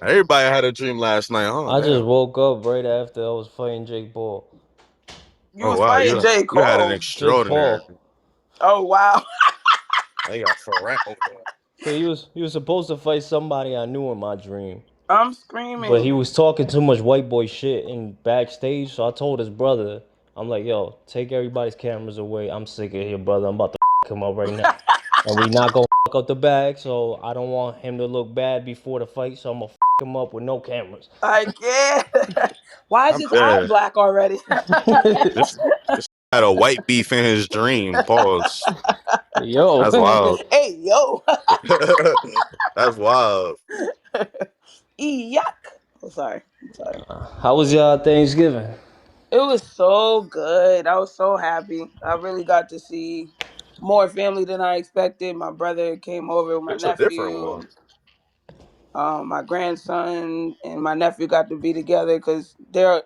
Everybody had a dream last night, huh? I just Damn. woke up right after I was fighting Jake Paul. You Oh was wow, fighting J. you had an Cole. Jake extraordinary. Paul. Oh wow. They got Pharrell over there. Cause he was supposed to fight somebody I knew in my dream. I'm But he screaming. was talking too much white boy shit in backstage, so I told his brother, I'm like, yo, take everybody's cameras away. I'm sick of here, brother. I'm about to him up right now. And we not gonna up the bag, so I don't want him to look bad before the fight, so I'm gonna him up with no cameras. I can't. Why is I'm his eye dead. black already? This had a white beef in his dream. Pause. Yo, That's wild. Hey yo. That's wild. Yuck. Oh, sorry. I'm sorry. how was y'all Thanksgiving? It was so good. I was so happy. I really got to see more family than I expected. My brother came over with my It's a different nephew, one. and my grandson and my nephew got to be together because they're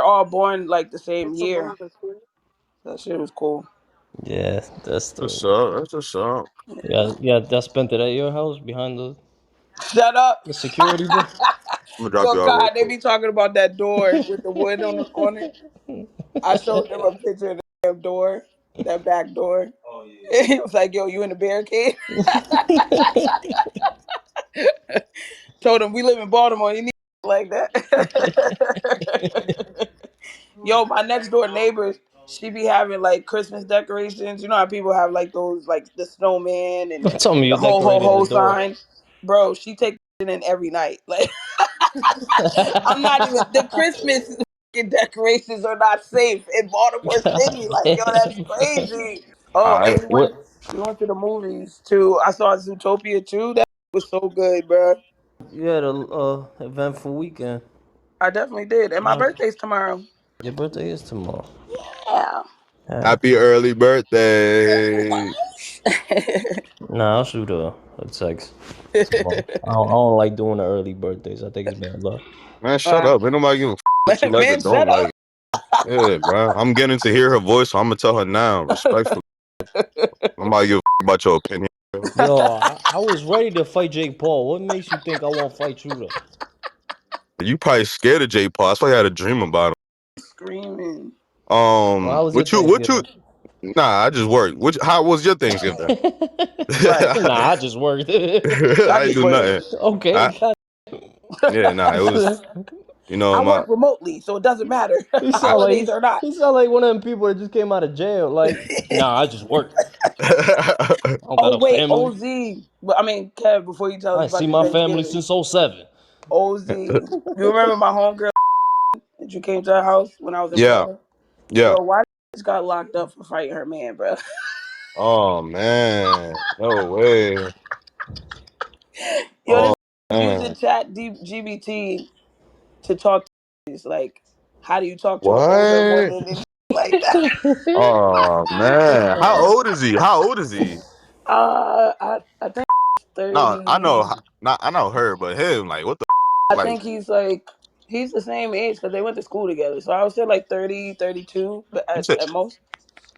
all born like the same year. That shit was cool. Yeah, that's What's the up? That's what's up. yeah. That spent it at your house behind Shut up. the security booth. I'm gonna drop Yo, you out real God, they quick. be talking about that door with the wood on it. I showed them a picture of the damn door, that back door. He was like, "Yo, you in the barricade?" Told him we live in Baltimore. You need like that. Yo, my next door neighbors, she be having like Christmas decorations. You know how people have like those, like the snowman and Don't tell me the you ho ho decorated the ho door. sign. Bro, she takes it in every night. Like I'm not even the Christmas fucking decorations are not safe in Baltimore City. Like yo, that's crazy. Oh, All and right. What? we went to the movies too. I saw Zootopia too. That was so good, bro. You had a eventful weekend. I definitely did. And my birthday's tomorrow. Your birthday is tomorrow. Yeah. Yeah. Happy early Say birthday. what? Nah, I'll shoot a text tomorrow. I don't like doing the early birthdays. I think it's bad luck. Man, shut uh, up. Ain't nobody give a what you like or man, don't shut like. up. Yeah, bro. I'm getting to hear her voice, so I'm gonna tell her now. Respectfully. Nobody give a about your opinion. Yo, I was ready to fight Jake Paul. What makes you think I won't fight you though? You probably scared of J Paul. That's why you had a dream about Screaming. him. Well, how was your What you Thanksgiving? nah, I just worked. How was your Thanksgiving? Right. Nah, I just worked. I I ain't just do work. nothing. Okay. I yeah, nah, it was I my work remotely, so it doesn't matter. He sound like Holidays or not. he sound like one of them people that just came out of jail. Like, nah, I just work. I don't got Oh no wait, family. OZ. I mean, Kev, before you tell I us ain't see about your my family Thanksgiving. since '07. OZ. You remember my homegirl that you came to her house when I was in Yeah, Florida? yeah. Yo, why just got locked up for fighting her man, bro? Oh man. No way. Yo, Oh this using man. chat GBT to talk to like, how do you talk to an older What? woman and like that? Oh man. How old is he? How old is he? I think No, I know 30. not I know her, but him, like what the I like think he's the same age because they went to school together. So I would say like 30, 32, but you said at most.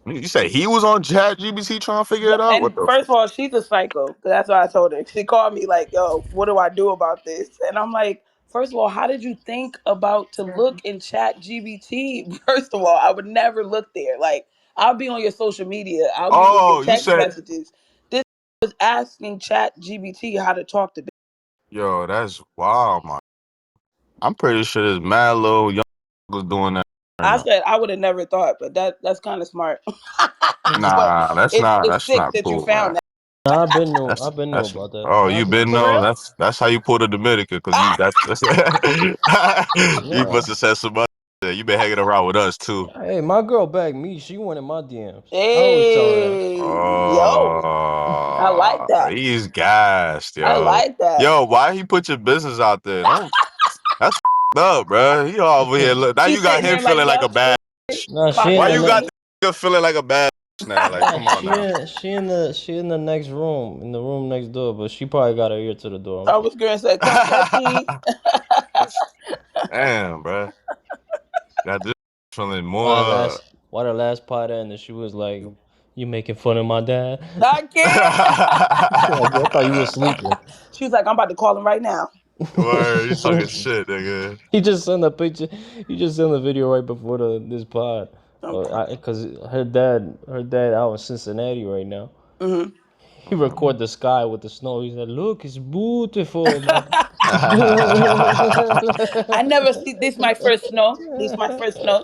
you say he was on Chat GBT trying to figure Yeah, it out? What and the first of all, she's a psycho. That's what I told her. She called me like, "Yo, what do I do about this?" And I'm like, first of all, how did you think about to look in Chat GBT? First of all, I would never look there. Like, I'll be on your social media. I'll be in your Oh, you text said messages. This was asking Chat GBT how to talk to. yo, that's wild, man. I'm pretty sure this mad little young was doing that right I now. said I would have never thought, but that's kind of smart. But Nah, it's that's sick not that you cool, man. found that. Nah, I've been know. That's I've been know that's about that. oh, Nah, you been For know real? that's how you pulled a Dominica because you that's you nah. must have said some other shit. You been hanging around with us too. Hey, my girl bagged me. She went in my DMs. I always tell her that. Hey, yo, I like Oh, that. he's gassed, I yo. like that. Yo, why he put your business out there? Don't that's up, bro. He over here. Look, now She's you got sitting him there like, feeling like a yup, bad. Nah, she clock in Why the you that got next. shit. the nigga feeling like a bad now? Like, Nah, come on now. she in the next room, in the room next door. But she probably got her ear to the door. I'm I sure. was gonna say, clock that tea. Damn, bro. Got this feeling Why the more. last why the last part ended? She was like, "You making fun of my dad?" I can't. Like, I thought you were sleeping. She was like, I'm about to call him right now. Word, you talking shit, nigga. He just sent a picture. He just sent a video right before this pod. Okay. Because her dad out in Cincinnati right now. Mm-hmm. He record the sky with the snow. He said, "Look, it's beautiful, man." I never see this. My first snow. This my first snow.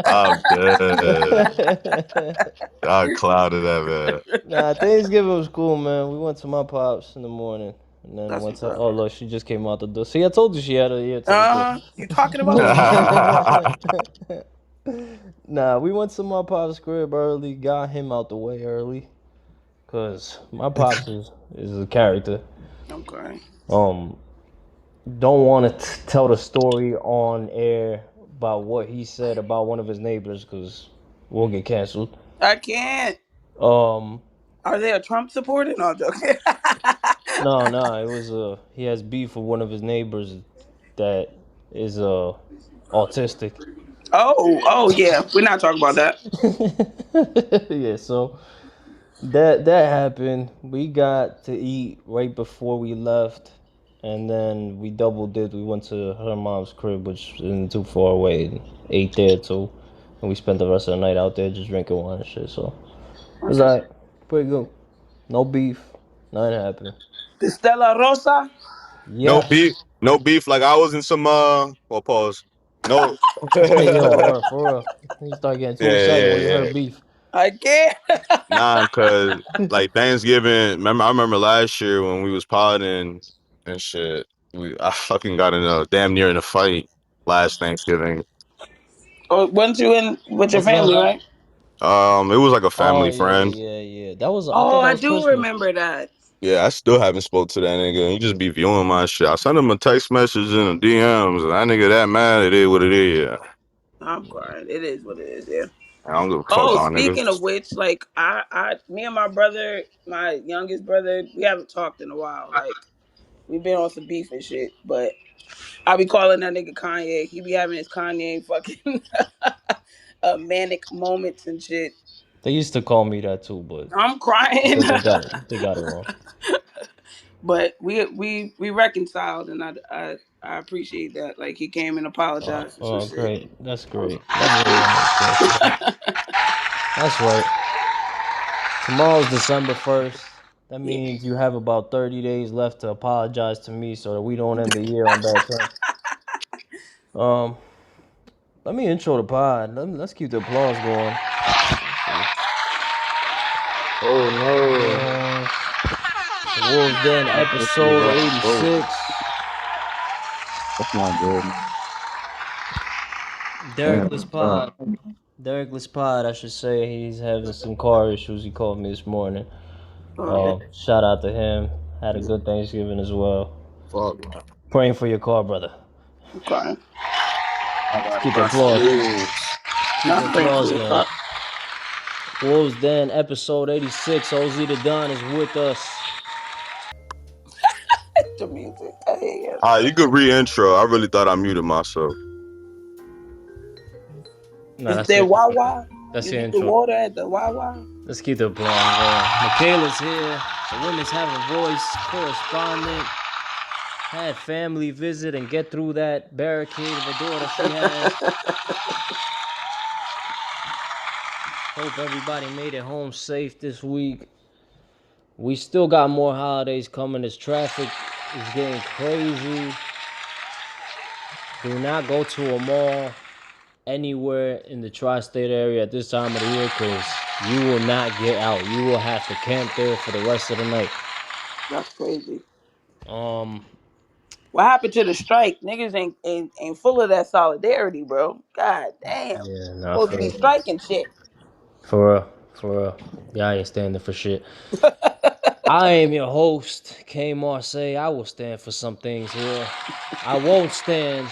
I'm dead. I clouded that man. Nah, Thanksgiving was cool, man. We went to my pops in the morning, and then That's went what's to. up. Oh look, she just came out the door. See, I told you she had a ear to the door. You talking about me? Nah, we went to my pops' crib early. Got him out the way early, cause my pops is a character. Okay. Um, don't want to tell the story on air about what he said about one of his neighbors, cause we'll get canceled. I can't. Um, Are they a Trump supporter? No, I'm joking. no, it was he has beef with one of his neighbors that is autistic. Oh yeah. We're not talking about that. Yeah, so that happened. We got to eat right before we left, and then we double dipped. We went to her mom's crib, which isn't too far away, and ate there too. And we spent the rest of the night out there just drinking wine and shit. So it was That's what's like pretty good. No beef, nothing happened. the Stella Rosa. No Yes. beef, no beef. Like I was in some well, pause. No. Yo, yeah, for real. You start getting too excited yeah, when you yeah. heard beef. I can't. Nah, cause like Thanksgiving. I remember last year when we was potting and shit. I fucking got in a damn near in a fight last Thanksgiving. Oh, weren't you in with your What's that? family, right? It was like a Oh family yeah, friend. yeah, yeah. That was I Oh, thought that I was do Christmas. remember that. Yeah, I still haven't spoke to that nigga. He just be viewing my shit. I sent him a text message in the DMs. And that nigga that mad. It is what it is. Yeah. I'm crying. It is what it is. Yeah. I don't give a fuck Oh, about niggas. speaking of which, like me and my brother, my youngest brother, we haven't talked in a while. Like we've been on some beef and shit, but I be calling that nigga Kanye. He be having his Kanye fucking manic moments and shit. They used to call me that too, but I'm crying. they got it wrong. But we reconciled, and I appreciate that. Like he came and apologized for some Oh, shit. great. That's I was- great. That's very nice. Yes, sir. That's right. Tomorrow's December 1st. That yeah. means you have about 30 days left to apologize to me so that we don't end the year on bad terms. Um, Let me intro the pod. Let's keep the applause going. Let's see. Oh no. Wolves Den episode 86. That's not good. Derekless Pod. Derekless Pod, I should say. He's having some car issues. He called me this morning. Oh, Shout out to him. Had a good Thanksgiving as well. Fuck. Praying for your car, brother. I'm crying. Let's keep the applause. Keep the Not praying for applause your going. car. Wolves Den episode 86. OZ the Don is with us. The music. I hear you. You could re-intro. I really thought I muted myself. Nah, Is that's there it. Wawa? That's You the get the intro. water at the Wawa? Let's keep the applause going. Michaela's here. The women's have a voice. Correspondent. Had family visit and get through that barricade of a door that she has. Hope everybody made it home safe this week. We still got more holidays coming as traffic is getting crazy. Do not go to a mall anywhere in the tri-state area at this time of the year because you will not get out. You will have to camp there for the rest of the night. That's crazy. Um, What happened to the strike? Niggas ain't full of that solidarity, bro. God damn. yeah, nah, Supposed to be striking shit. for real, for real. Yeah, I ain't standing for shit. I am your host, K Marseille. I will stand for some things here. I won't stand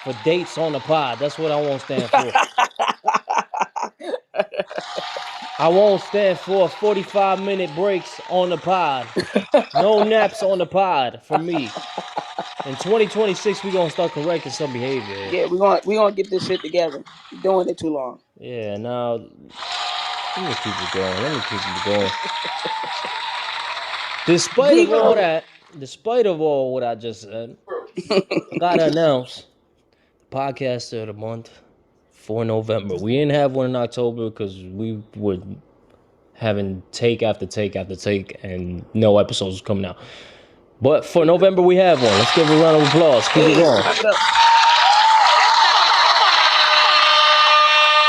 for dates on the pod. That's what I won't stand for. I won't stand for 45-minute breaks on the pod. No naps on the pod for me. In 2026, we're gonna start correcting some behavior here. Yeah, we gonna get this shit together. You're doing it too long. Yeah, now let me keep it going. Despite of all Zero. that, despite of all what I just said, I gotta announce podcaster of the month for November. We didn't have one in October because we were having take after take after take, and no episodes was coming out. But for November, we have one. Let's give a round of applause. Keep it Hey, going. clap it up.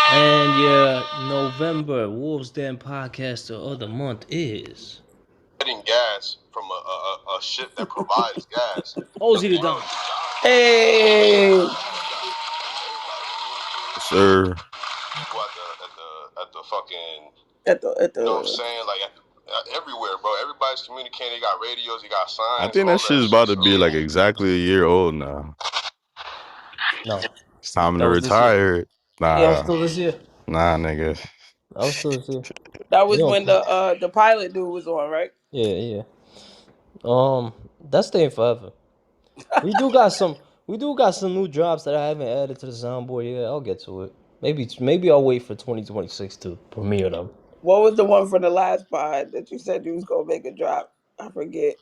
And yeah, November Wolves Den podcaster of the month is Getting gas from a ship that provides gas. Ozzy the Don. Hey, Sir. People at the fucking, at you know what I'm the saying? Like everywhere, bro. Everybody's communicating. They got radios, they got I signs, think that all shit that is shit. about to So be like exactly a year old now. No, It's time to that was this year. retire. That was Nah, still this year. nah, nigga. That was still this year. that You was know, when the pilot dude was on, right? yeah, yeah. That's staying forever. We do got some. We do got some new drops that I haven't added to the soundboard yet. I'll get to it. Maybe I'll wait for 2026 to premiere them. What was the one from the last pod that you said you was gonna make a drop? I forget.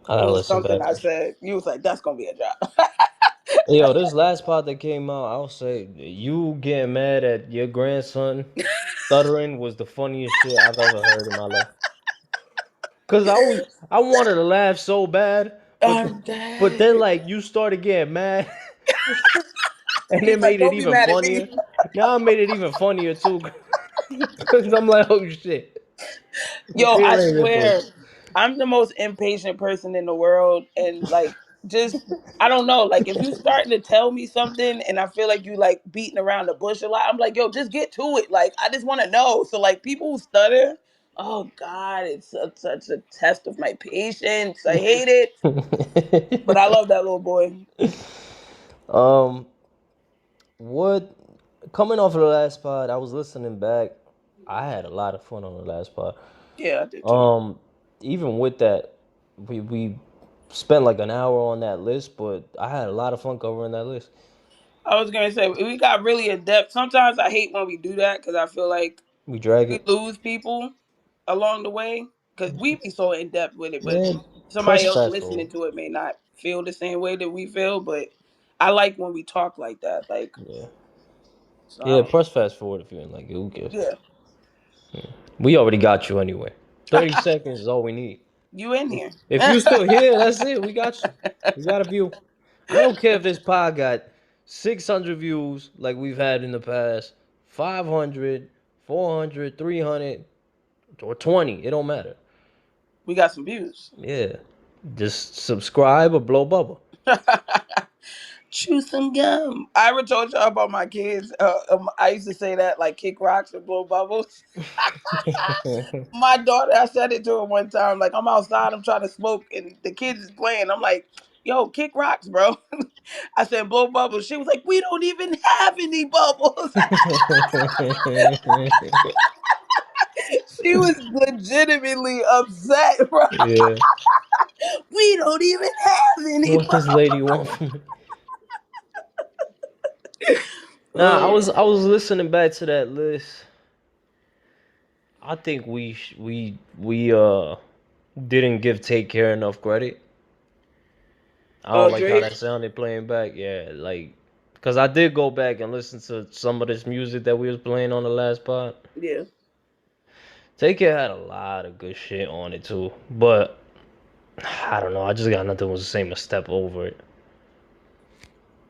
I It gotta was listen something back. I said. You was like, "That's gonna be a drop." Hey, yo, this last part that came out, I'll say you getting mad at your grandson stuttering was the funniest shit I've ever heard in my life. Cause I wanted to laugh so bad, I'm but then dead. like you started getting mad, and it He's like, made it "Don't be even mad at me." funnier. Now I made it even funnier too, cause I'm like, oh shit. Yo, Okay, I right here for swear, I'm the most impatient person in the world, and like, just I don't know. Like, if you starting to tell me something, and I feel like you like beating around the bush a lot, I'm like, yo, just get to it. Like, I just want to know. So, like, people who stutter, oh God, it's such a test of my patience. I hate it, but I love that little boy. um, what coming off of the last pod, I was listening back. I had a lot of fun on the last pod. Yeah, I did too. Um, even with that, we spent like an hour on that list, but I had a lot of fun covering that list. I was gonna say we got really in depth. Sometimes I hate when we do that because I feel like We drag we it. lose people along the way because we be so in depth with it, but Yeah, somebody press else fast listening forward. to it may not feel the same way that we feel. But I like when we talk like that. Like, Yeah, so I yeah, don't. press fast forward if you ain't like it. Who cares? Yeah, We already got you anyway. 30 seconds is all we need. you in here? If you still here, that's it. We got you. We got a view. I don't care if this pod got 600 views like we've had in the past, 500, 400, 300, or 20. It don't matter. We got some views. Yeah. Just subscribe or blow bubble. Chew some gum. I ever told y'all about my kids. I used to say that like kick rocks and blow bubbles. My daughter, I said it to her one time. Like, I'm outside, I'm trying to smoke, and the kids is playing. I'm like, yo, kick rocks, bro. I said, blow bubbles. She was like, we don't even have any bubbles. She was legitimately upset, bro. Yeah. We don't even have any What this lady want from me? Nah, bubbles. I was listening back to that list. I think we didn't give Take Care enough credit. I don't like how Drake? that sounded playing back. Yeah, like because I did go back and listen to some of this music that we was playing on the last pod. Yeah. Take Care had a lot of good shit on it too, but I don't know. I just got nothing was the same as Step Over It.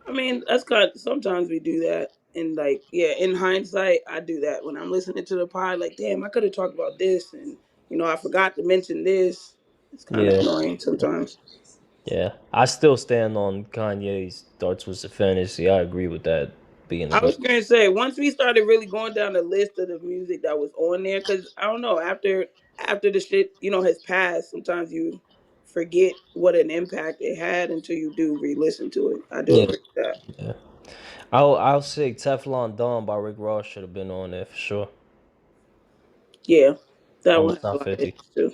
I mean, that's kind of, sometimes we do that. And like, yeah, in hindsight, I do that when I'm listening to the pod. Like, damn, I could have talked about this, and I forgot to mention this. It's kind of Yeah, annoying sometimes. yeah. I still stand on Kanye's Dark Twisted Fantasy. I agree with that being the I was best. gonna say once we started really going down the list of the music that was on there, because I don't know after the shit has passed, sometimes you forget what an impact it had until you do re-listen to it. I do Yeah, agree with that. yeah. I'll say Teflon Don by Rick Ross should have been on there for sure Yeah, that on the one has a top lot of 50. hits too.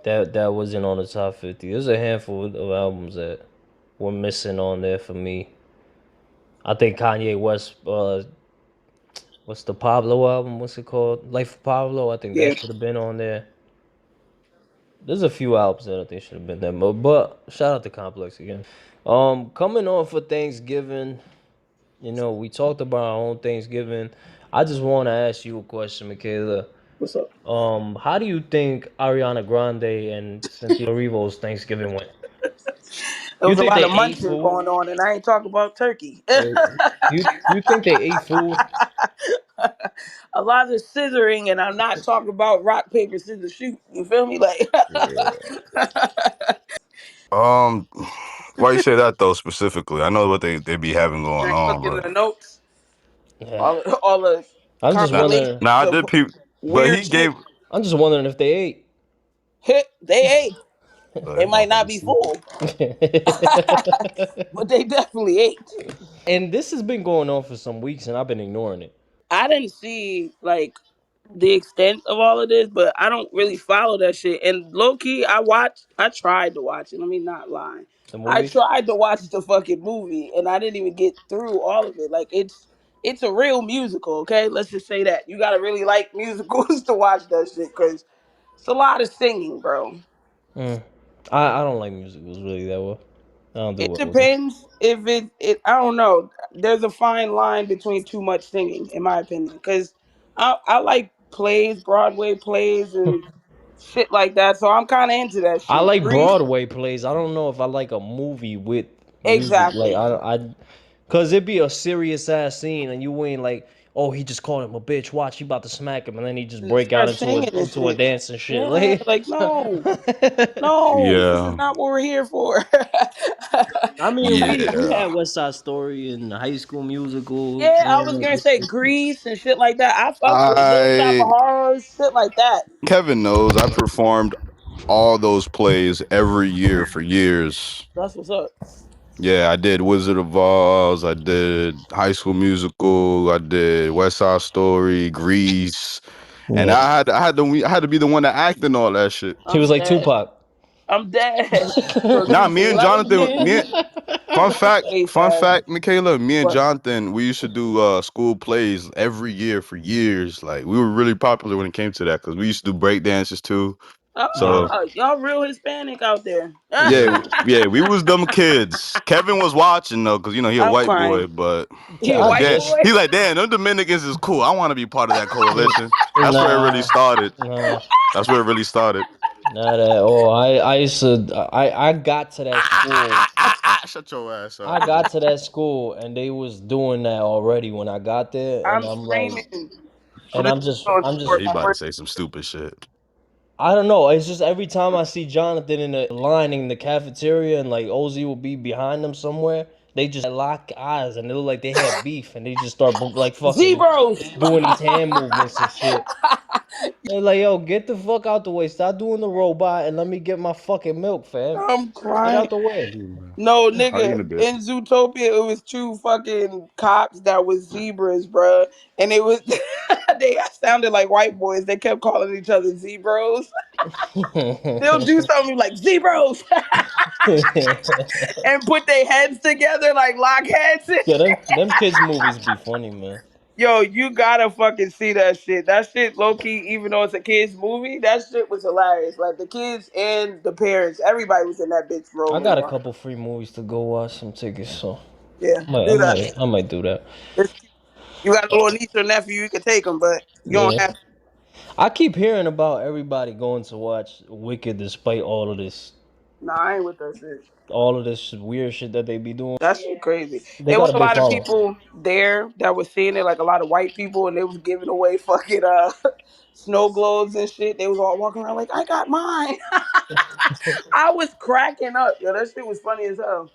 That wasn't on the top 50. There's a handful of albums that were missing on there for me. I think Kanye West, what's the Pablo album? What's it called? Life of Pablo. I think Yeah, that should have been on there. There's a few albums that I think should have been there, but shout out to Complex again. Coming on for Thanksgiving, we talked about our own Thanksgiving. I just want to ask you a question, Michaela. What's up? How do you think Ariana Grande and Cynthia Erivo's Thanksgiving went? There You was a think lot they of ate munching food? going on, and I ain't talking about turkey. You think they ate food? A lot of scissoring, and I'm not talking about rock paper scissors shoot. You feel me? Like Yeah. Um, why you say that though specifically? I know what they be having going drink on, looking at but the notes, Yeah. all the I'm just nah, compilations wondering. nah, I of did peep, but weird he shit. gave. I'm just wondering if they ate. They ate. Oh, They that might not motherfucker be stupid. full, but they definitely ate. And this has been going on for some weeks, and I've been ignoring it. I didn't see like the extent of all of this, but I don't really follow that shit. And low key, I tried to watch it. Let me not lie. The I movie. tried to watch the fucking movie, and I didn't even get through all of it. Like it's a real musical. Okay, let's just say that you gotta really like musicals to watch that shit because it's a lot of singing, bro. Mm. I don't like musicals really that well. I don't do It well with them. depends if it. I don't know. There's a fine line between too much singing, in my opinion. Because I like plays, Broadway plays, and shit like that. So I'm kind of into that I shit. like Grease, Broadway plays. I don't know if I like a movie with music. Like exactly. cause it'd be a serious ass scene, and you ain't like, oh, he just called him a bitch. Watch, he about to smack him, and then he just And break out start singing and into a shit. dance and shit. Yeah, Like, like no, no, this is Yeah, not what we're here for. I mean, we yeah. had West Side Story and High School Musical. Yeah, I was gonna say Grease and shit like that. I fuck with Little Shop of I Horrors, shit like that. Kevin knows I performed all those plays every year for years. That's what's up. Yeah, I did Wizard of Oz, I did High School Musical, I did West Side Story, Grease, and Yeah, I had to be the one that acted all that shit. he was I'm like dead. Tupac. I'm dead. So let Nah, me me see. and When I was a Jonathan, kid, face fun ass. fact, Michaela, me and What? Jonathan, we used to do school plays every year for years. Like we were really popular when it came to that because we used to do break dances too. Yeah, So Y'all real Hispanic out there. yeah, yeah. yeah, we was them kids. Kevin was watching though, cause he a I'm white boy, crying. but He he a I like, white damn, guess. boy. he's like, damn, them Dominicans is cool. I want to be part of that coalition. That's where it really Nah, started. nah. That's where it really started. Not at all. I used to I got to that school. Shut your ass I up, got bro. to that school and they was doing that already when I got there, and I'm I'm like, screaming. I'm and gonna I'm just on I'm Yeah, tour. he just Don't about to worry. say some stupid shit. I don't know. It's just every time I see Jonathan in the line in the cafeteria and like Ozzy will be behind them somewhere, they just lock eyes and they look like they had beef and they just start like fucking Zeros. doing these hand movements and shit. They're like, yo, get the fuck out the way. Stop doing the robot and let me get my fucking milk, fam. I'm Get crying. out the way. No, Probably nigga. in a bit. In Zootopia, it was two fucking cops that was zebras, bruh. And it was they sounded like white boys. They kept calling each other zebros. They'll do something like zebros and put their heads together like lock heads. Yeah, them kids movies be funny, man. Yo, you gotta fucking see that shit. That shit, low key, even though it's a kids movie, that shit was hilarious. Like the kids and the parents, everybody was in that bitch I rolling got a around. couple free movies to go watch some tickets, so Yeah, I might, I do that. might, I might do that. It's cute. You got a little niece or nephew, you can take them, but you don't Yeah, have to. I keep hearing about everybody going to watch Wicked despite Nah, I ain't with that shit. all of this weird shit that they be doing. That shit crazy. They It was got a a big lot of following. people there that was seeing it, like a lot of white people, and they was giving away fucking snow globes and shit. They was all walking around like, I got mine. I was cracking up. Yo, that shit was funny as hell.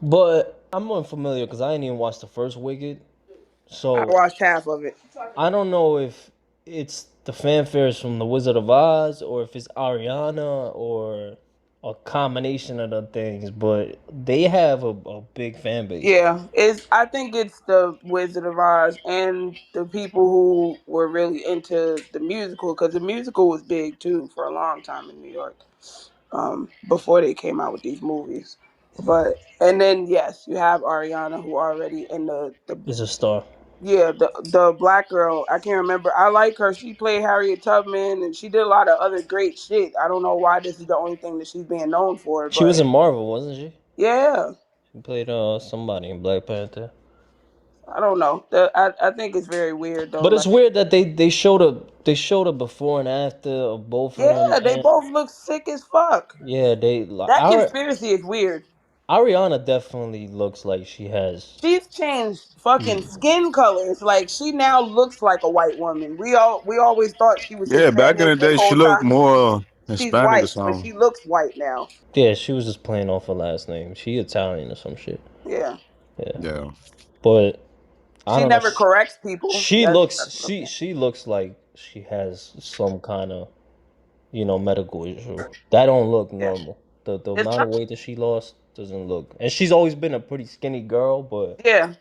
But I'm unfamiliar because I ain't even watched the first Wicked, I so watched half of it. I don't know if it's the fanfares from The Wizard of Oz or if it's Ariana or a combination of the things. But they have a big fan base. Yeah, it's. I think it's the Wizard of Oz and the people who were really into the musical because the musical was big too for a long time in New York. Before they came out with these movies, but and then yes, you have Ariana who already in the It's a star. Yeah, the black girl. I can't remember. I like her. She played Harriet Tubman, and she did a lot of other great shit. I don't know why this is the only thing that she's being known for, She was but in Marvel, wasn't she? yeah, She played somebody in Black Panther. I don't know. I think it's very weird though. But it's Like, weird that they showed a before and after of both of them, yeah, they and both look sick as fuck. yeah, they like That conspiracy is weird. Ariana definitely looks like she has. She's changed fucking skin colors. Like she now looks like a white woman. We always thought she was Yeah, back in Hispanic the this day, she whole looked time. more She's Hispanic or white, but something. she looks white now. Yeah, she was just playing off her last name. She Italian or some shit. Yeah, Yeah, Yeah. but I she don't know. never corrects people. She looks That's what I'm she saying. she looks like she has some kind of medical issue. That don't look Yeah, normal. The it's amount not. of weight that she lost doesn't look. And she's always been a pretty skinny girl, but Yeah,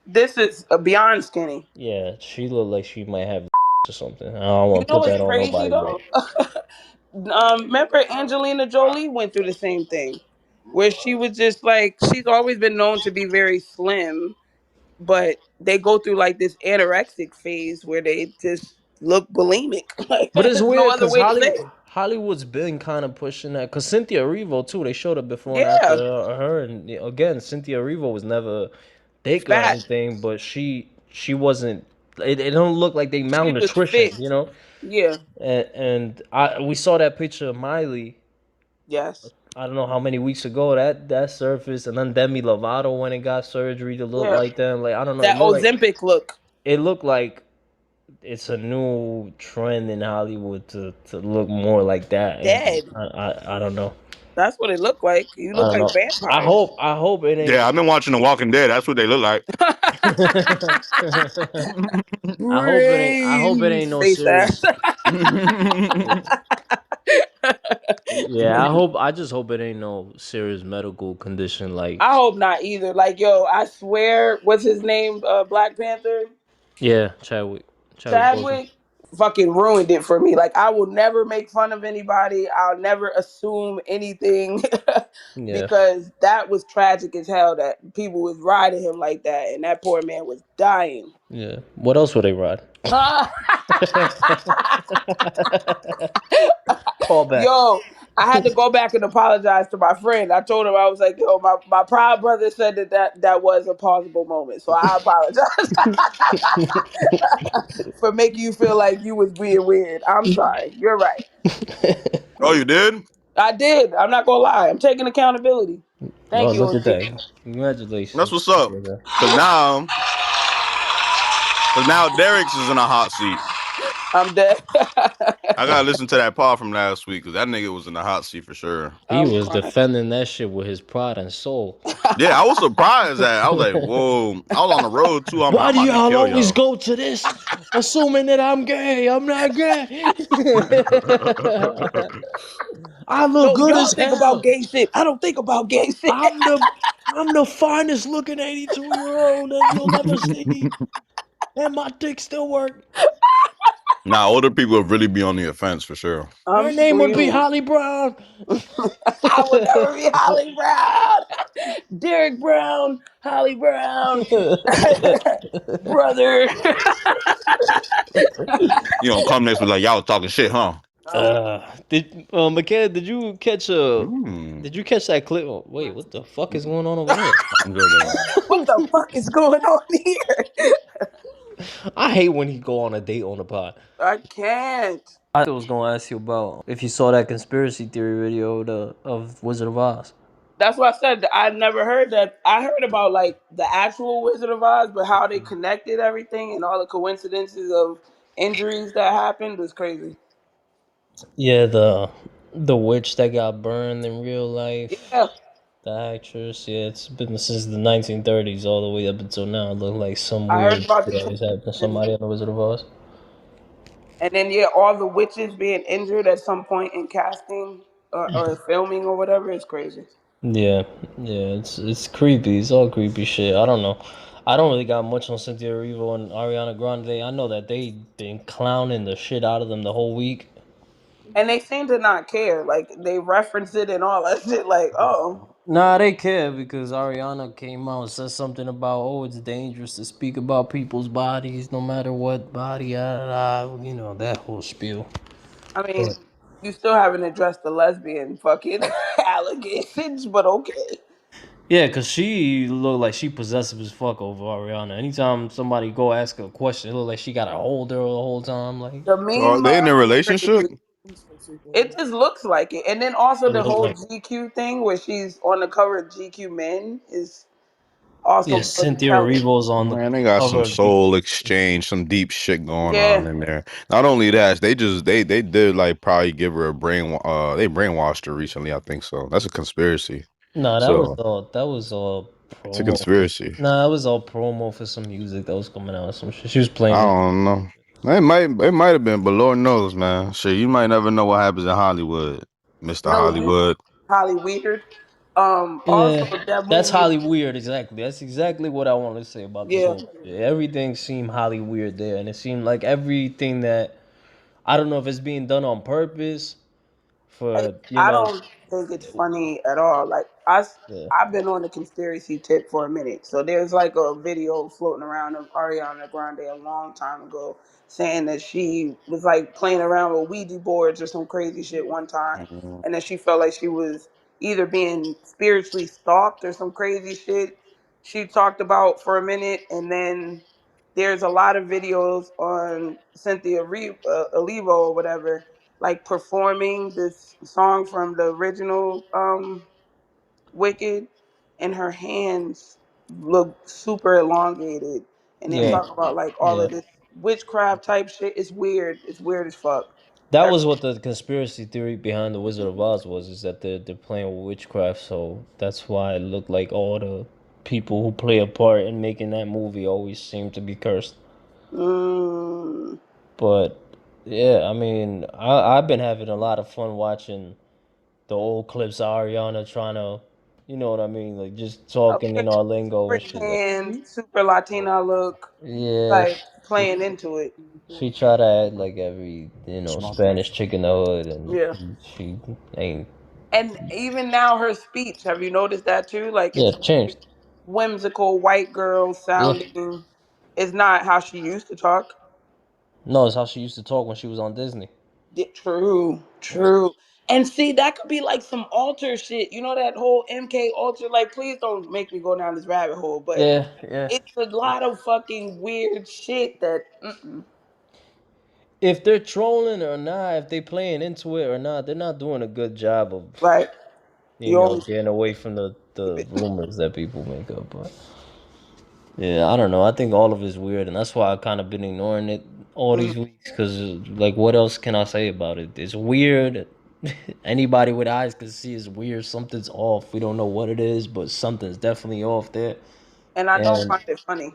this is beyond skinny. yeah, she looked like she might have or something. I don't You want to know put what's that on crazy nobody, but though? Remember Angelina Jolie went through the same thing, where she was just like she's always been known to be very slim, but they go through like this anorexic phase where they just look bulimic. Like it's there's no weird other because way to say it. Hollywood's been kind of pushing that. Because Cynthia Erivo too, they showed up before and after Yeah, her, and again, Cynthia Erivo was never thick or fat. anything, but she wasn't. It don't look like they She was fit. malnutrition, you know. Yeah. And we saw that picture of Miley. Yes. I don't know how many weeks ago that surfaced, and then Demi Lovato went and got surgery to look Yeah. like them. Like I don't know, That Ozempic look. it looked like it's a new trend in Hollywood to look more like that, and Dead. I don't know. That's what it looked like. You I look don't like know. I vampires. hope I hope it Yeah, ain't. I've been watching The Walking Dead. That's what they look like. I hope it ain't Brains no face ass. serious. Yeah, I just hope it ain't no serious medical condition like. I hope not either. Like, yo, I swear, what's his name? Black Panther? Yeah, Chadwick Boseman. Chadwick fucking ruined it for me. Like, I will never make fun of anybody. I'll never assume anything Yeah, because that was tragic as hell that people was riding him like that and that poor man was dying. yeah. What else would they ride? Call back. Yo, I had to go back and apologize to my friend. I told him, I was like, yo, my proud brother said that was a plausible moment. So I apologize for making you feel like you was being weird. I'm sorry. You're right. Oh, you did? I did. I'm not gonna lie. I'm taking accountability. Oh, Thank you, look at OG. that! That's Congratulations. what's up. Cause now, cause now Derek's is in a hot seat. I'm dead. I gotta listen to that part from last week because that nigga was in the hot seat for sure. He I'm was crying. defending that shit with his pride and soul. Yeah, I was surprised that I was like, whoa. I was on the road too. I'm Why do about to y'all kill always y'all. go to this, assuming that I'm gay? I'm not gay. I look No, good y'all as think about hell. gay shit. I don't think about gay shit. I'm the I'm the finest looking 82-year-old that you'll ever see, and my dick still work. Nah, older people would really be on the offense for sure. I'm Her name would be screaming. Holly Brown. I would never be Holly Brown. Derek Brown, Holly Brown, brother. You know, come next week like y'all talking shit, huh? Michaela, Mm. did you catch that clip? Oh, wait, what the fuck is going on over there? I'm good though. What the fuck is going on here? I hate when he go on a date on the pod. I can't. I was gonna ask you about if you saw that conspiracy theory video of Wizard of Oz. That's what I said. I never heard that. I heard about like the actual Wizard of Oz, but how they connected everything and all the coincidences of injuries that happened was crazy. Yeah, the witch that got burned in real life. Yeah, The actress, yeah, it's been since the 1930s all the way up until now. It looked like some I heard weird about shit the always happened to twins, somebody on the Wizard of Oz. and then yeah, all the witches being injured at some point in casting or filming or whatever is crazy. Yeah, yeah, it's creepy. It's all creepy shit. I don't know. I don't really got much on Cynthia Erivo and Ariana Grande. I know that they been clowning the shit out of them the whole week. And they seem to not care. Like they reference it and all that shit. Like, oh. Nah, they care because Ariana came out and said something about, oh, it's dangerous to speak about people's bodies, no matter what body, you know, that whole spiel. I mean, But you still haven't addressed the lesbian fucking allegations, but okay. yeah, cause she looked like she possessive as fuck over Ariana. Anytime somebody go ask her a question, it look like she got to hold her the whole time. Like The So are meme they in a is relationship? crazy. It just looks like it. And then also it the looked whole like GQ thing where she's on the cover of GQ Men is yeah, also very Cynthia telling. Erivo's on the Man, they got cover some of GQ. soul exchange, some deep shit going on Yeah. in there. Not only that, they did like probably give her a they brainwashed her recently, I think so. That's a conspiracy. No, So that was all it's a promo. conspiracy. Nah, that was all promo for some music that was coming out. Some shit. She was I playing it. don't know. It might have been, but Lord knows, man. Shit, you might never know what happens in Hollywood, Mr. No, you Hollywood. Holly Weird. Also Yeah, that that's movie, Holly weird. Exactly. That's exactly what I wanted to say about this yeah. whole shit. Everything seemed Holly weird there, and it seemed like everything that I don't know if it's being done on purpose for I don't think it's funny at all. Like yeah, I've been on the conspiracy tip for a minute. So there's like a video floating around of Ariana Grande a long time ago saying that she was like playing around with Ouija boards or some crazy shit one time, Mhm. and that she felt like she was either being spiritually stalked or some crazy shit she talked about for a minute, and then there's a lot of videos on Olivo or whatever, like performing this song from the original Wicked, and her hands look super elongated, and they're yeah, talking about like all yeah. of this witchcraft type shit. It's weird. It's weird as fuck. That Every- was what the conspiracy theory behind the Wizard of Oz was, is that they're playing with witchcraft, so that's why it looked like all the people who play a part in making that movie always seem to be cursed. mm, But yeah, I mean, I've been having a lot of fun watching the old clips of Ariana trying to, you know what I mean, like just talking okay, in our lingo and French shit. Like, hand, super Latina look, yeah, like playing into it. she try to act like every Spanish chick in the hood, and Yeah. she ain't. And even now, her speech, have you noticed that too? Like, Yeah, it's changed. whimsical white girl Yeah, sounding. It's not how she used to talk. no, it's how she used to talk when she was on Disney. Yeah, true, true. And see, that could be like some alter shit. You know that whole MK alter. Like, please don't make me go down this rabbit hole. But Yeah, yeah. it's a lot of fucking weird shit that. Mm-mm. If they're trolling or not, if they playing into it or not, they're not doing a good job of, Like, you always getting away from keep the it. rumors that people make up. But yeah, I don't know. I think all of it's weird, and that's why I kind of been ignoring it all Mhm. these weeks. Cause like, what else can I say about it? It's weird. Anybody with eyes can see it's weird. Something's off. We don't know what it is, but something's definitely off there. And I don't And find it funny.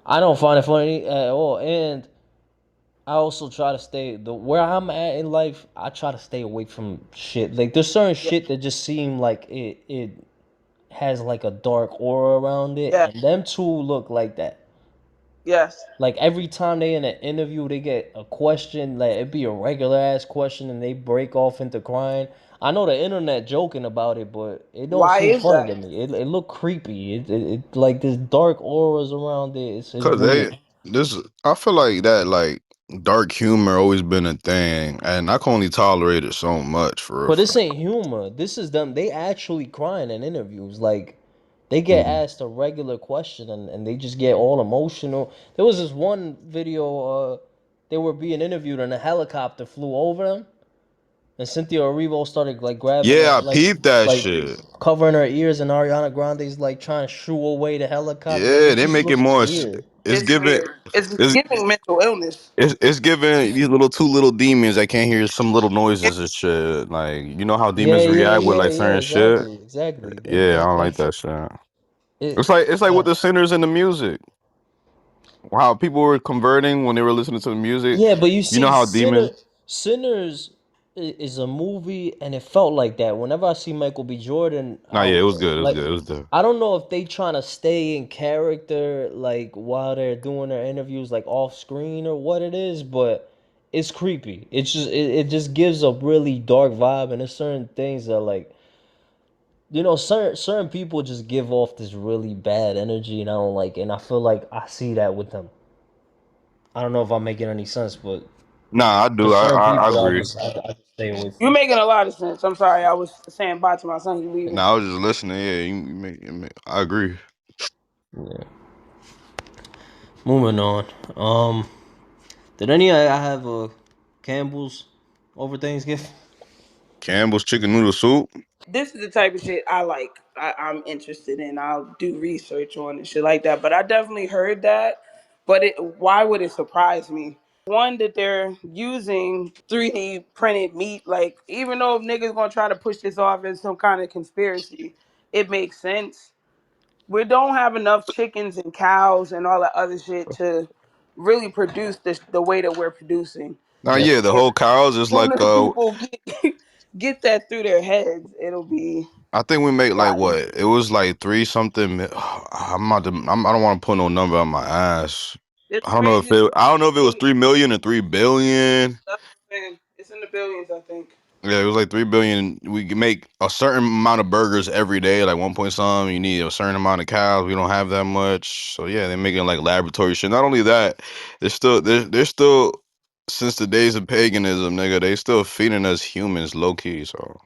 I don't find it funny at all. And I also try to stay the where I'm at in life. I try to stay away from shit. Like there's certain Yeah. shit that just seem like it has like a dark aura around it, Yeah. and them two look like that. Yes. Like every time they in an interview, they get a question, like it be a regular ass question, and they break off into crying. I know the internet joking about it, but it don't Why seem is funny that? to me. It look creepy. It like this dark auras around it. It's Cause weird. I feel like that like dark humor always been a thing, and I can only tolerate it so much for real. But this ain't humor. This is them. They actually crying in interviews. Like they get Mhm. asked a regular question, and they just get all emotional. There was this one video. They were being interviewed, and a helicopter flew over them, and Cynthia Erivo started like grabbing her, Yeah, I peeped that like shit. covering her ears, and Ariana Grande's like trying to shoo away the helicopter. Like Yeah, it they just make it looks more. weird. It's It's giving. weird. It's It's giving mental illness. it's giving these two little demons that can't hear some little Yeah. noises and shit. Like you know how Yeah, demons yeah, react with yeah, like yeah. certain shit. Exactly, exactly. Yeah, I don't like That's that shit. it. It's like with the sinners in the music. How people were converting when they were listening to the music. Yeah, but you You know see, how demons. Sinners is a movie, and it felt like that. Whenever I see Michael B. Jordan Nah, yeah, it out, was good. It was like good. It was good. I don't know if they trying to stay in character, like while they're doing their interviews, like off screen or what it is, but it's creepy. It just gives a really dark vibe, and there's certain things that like You know, certain people just give off this really bad energy, and I don't like it. And I feel like I see that with them. I don't know if I'm making any sense, but Nah, I for do. certain I people, agree. I just stay away You're from. making a lot of sense. I'm sorry. I was saying bye to my son. He leaving. Nah, I was just listening. Yeah, I agree. Yeah. Moving on. Did any of I have Campbell's over Thanksgiving? Campbell's chicken noodle soup. This is the type of shit I like. I'm interested in. I'll do research on and shit like that. But I definitely heard that. But why would it surprise me? One, that they're using 3D printed meat. Like, even though niggas gonna try to push this off as some kind of conspiracy, it makes sense. We don't have enough chickens and cows and all that other shit to really produce this the way that we're producing. Nah, Yeah. yeah, the As whole cows is soon like as people get that through their heads, it'll be I think we made like fire. what? It was like three something. I don't want to put no number on my ass. It's crazy. I don't know if it was 3 million or 3 billion. That's what I'm saying. It's in the billions, I think. Yeah, it was like 3 billion. We can make a certain amount of burgers every day, like one point some. You need a certain amount of cows. We don't have that much, so yeah, they're making like laboratory shit. Not only that, they're still since the days of paganism, nigga. They still feeding us humans low key. So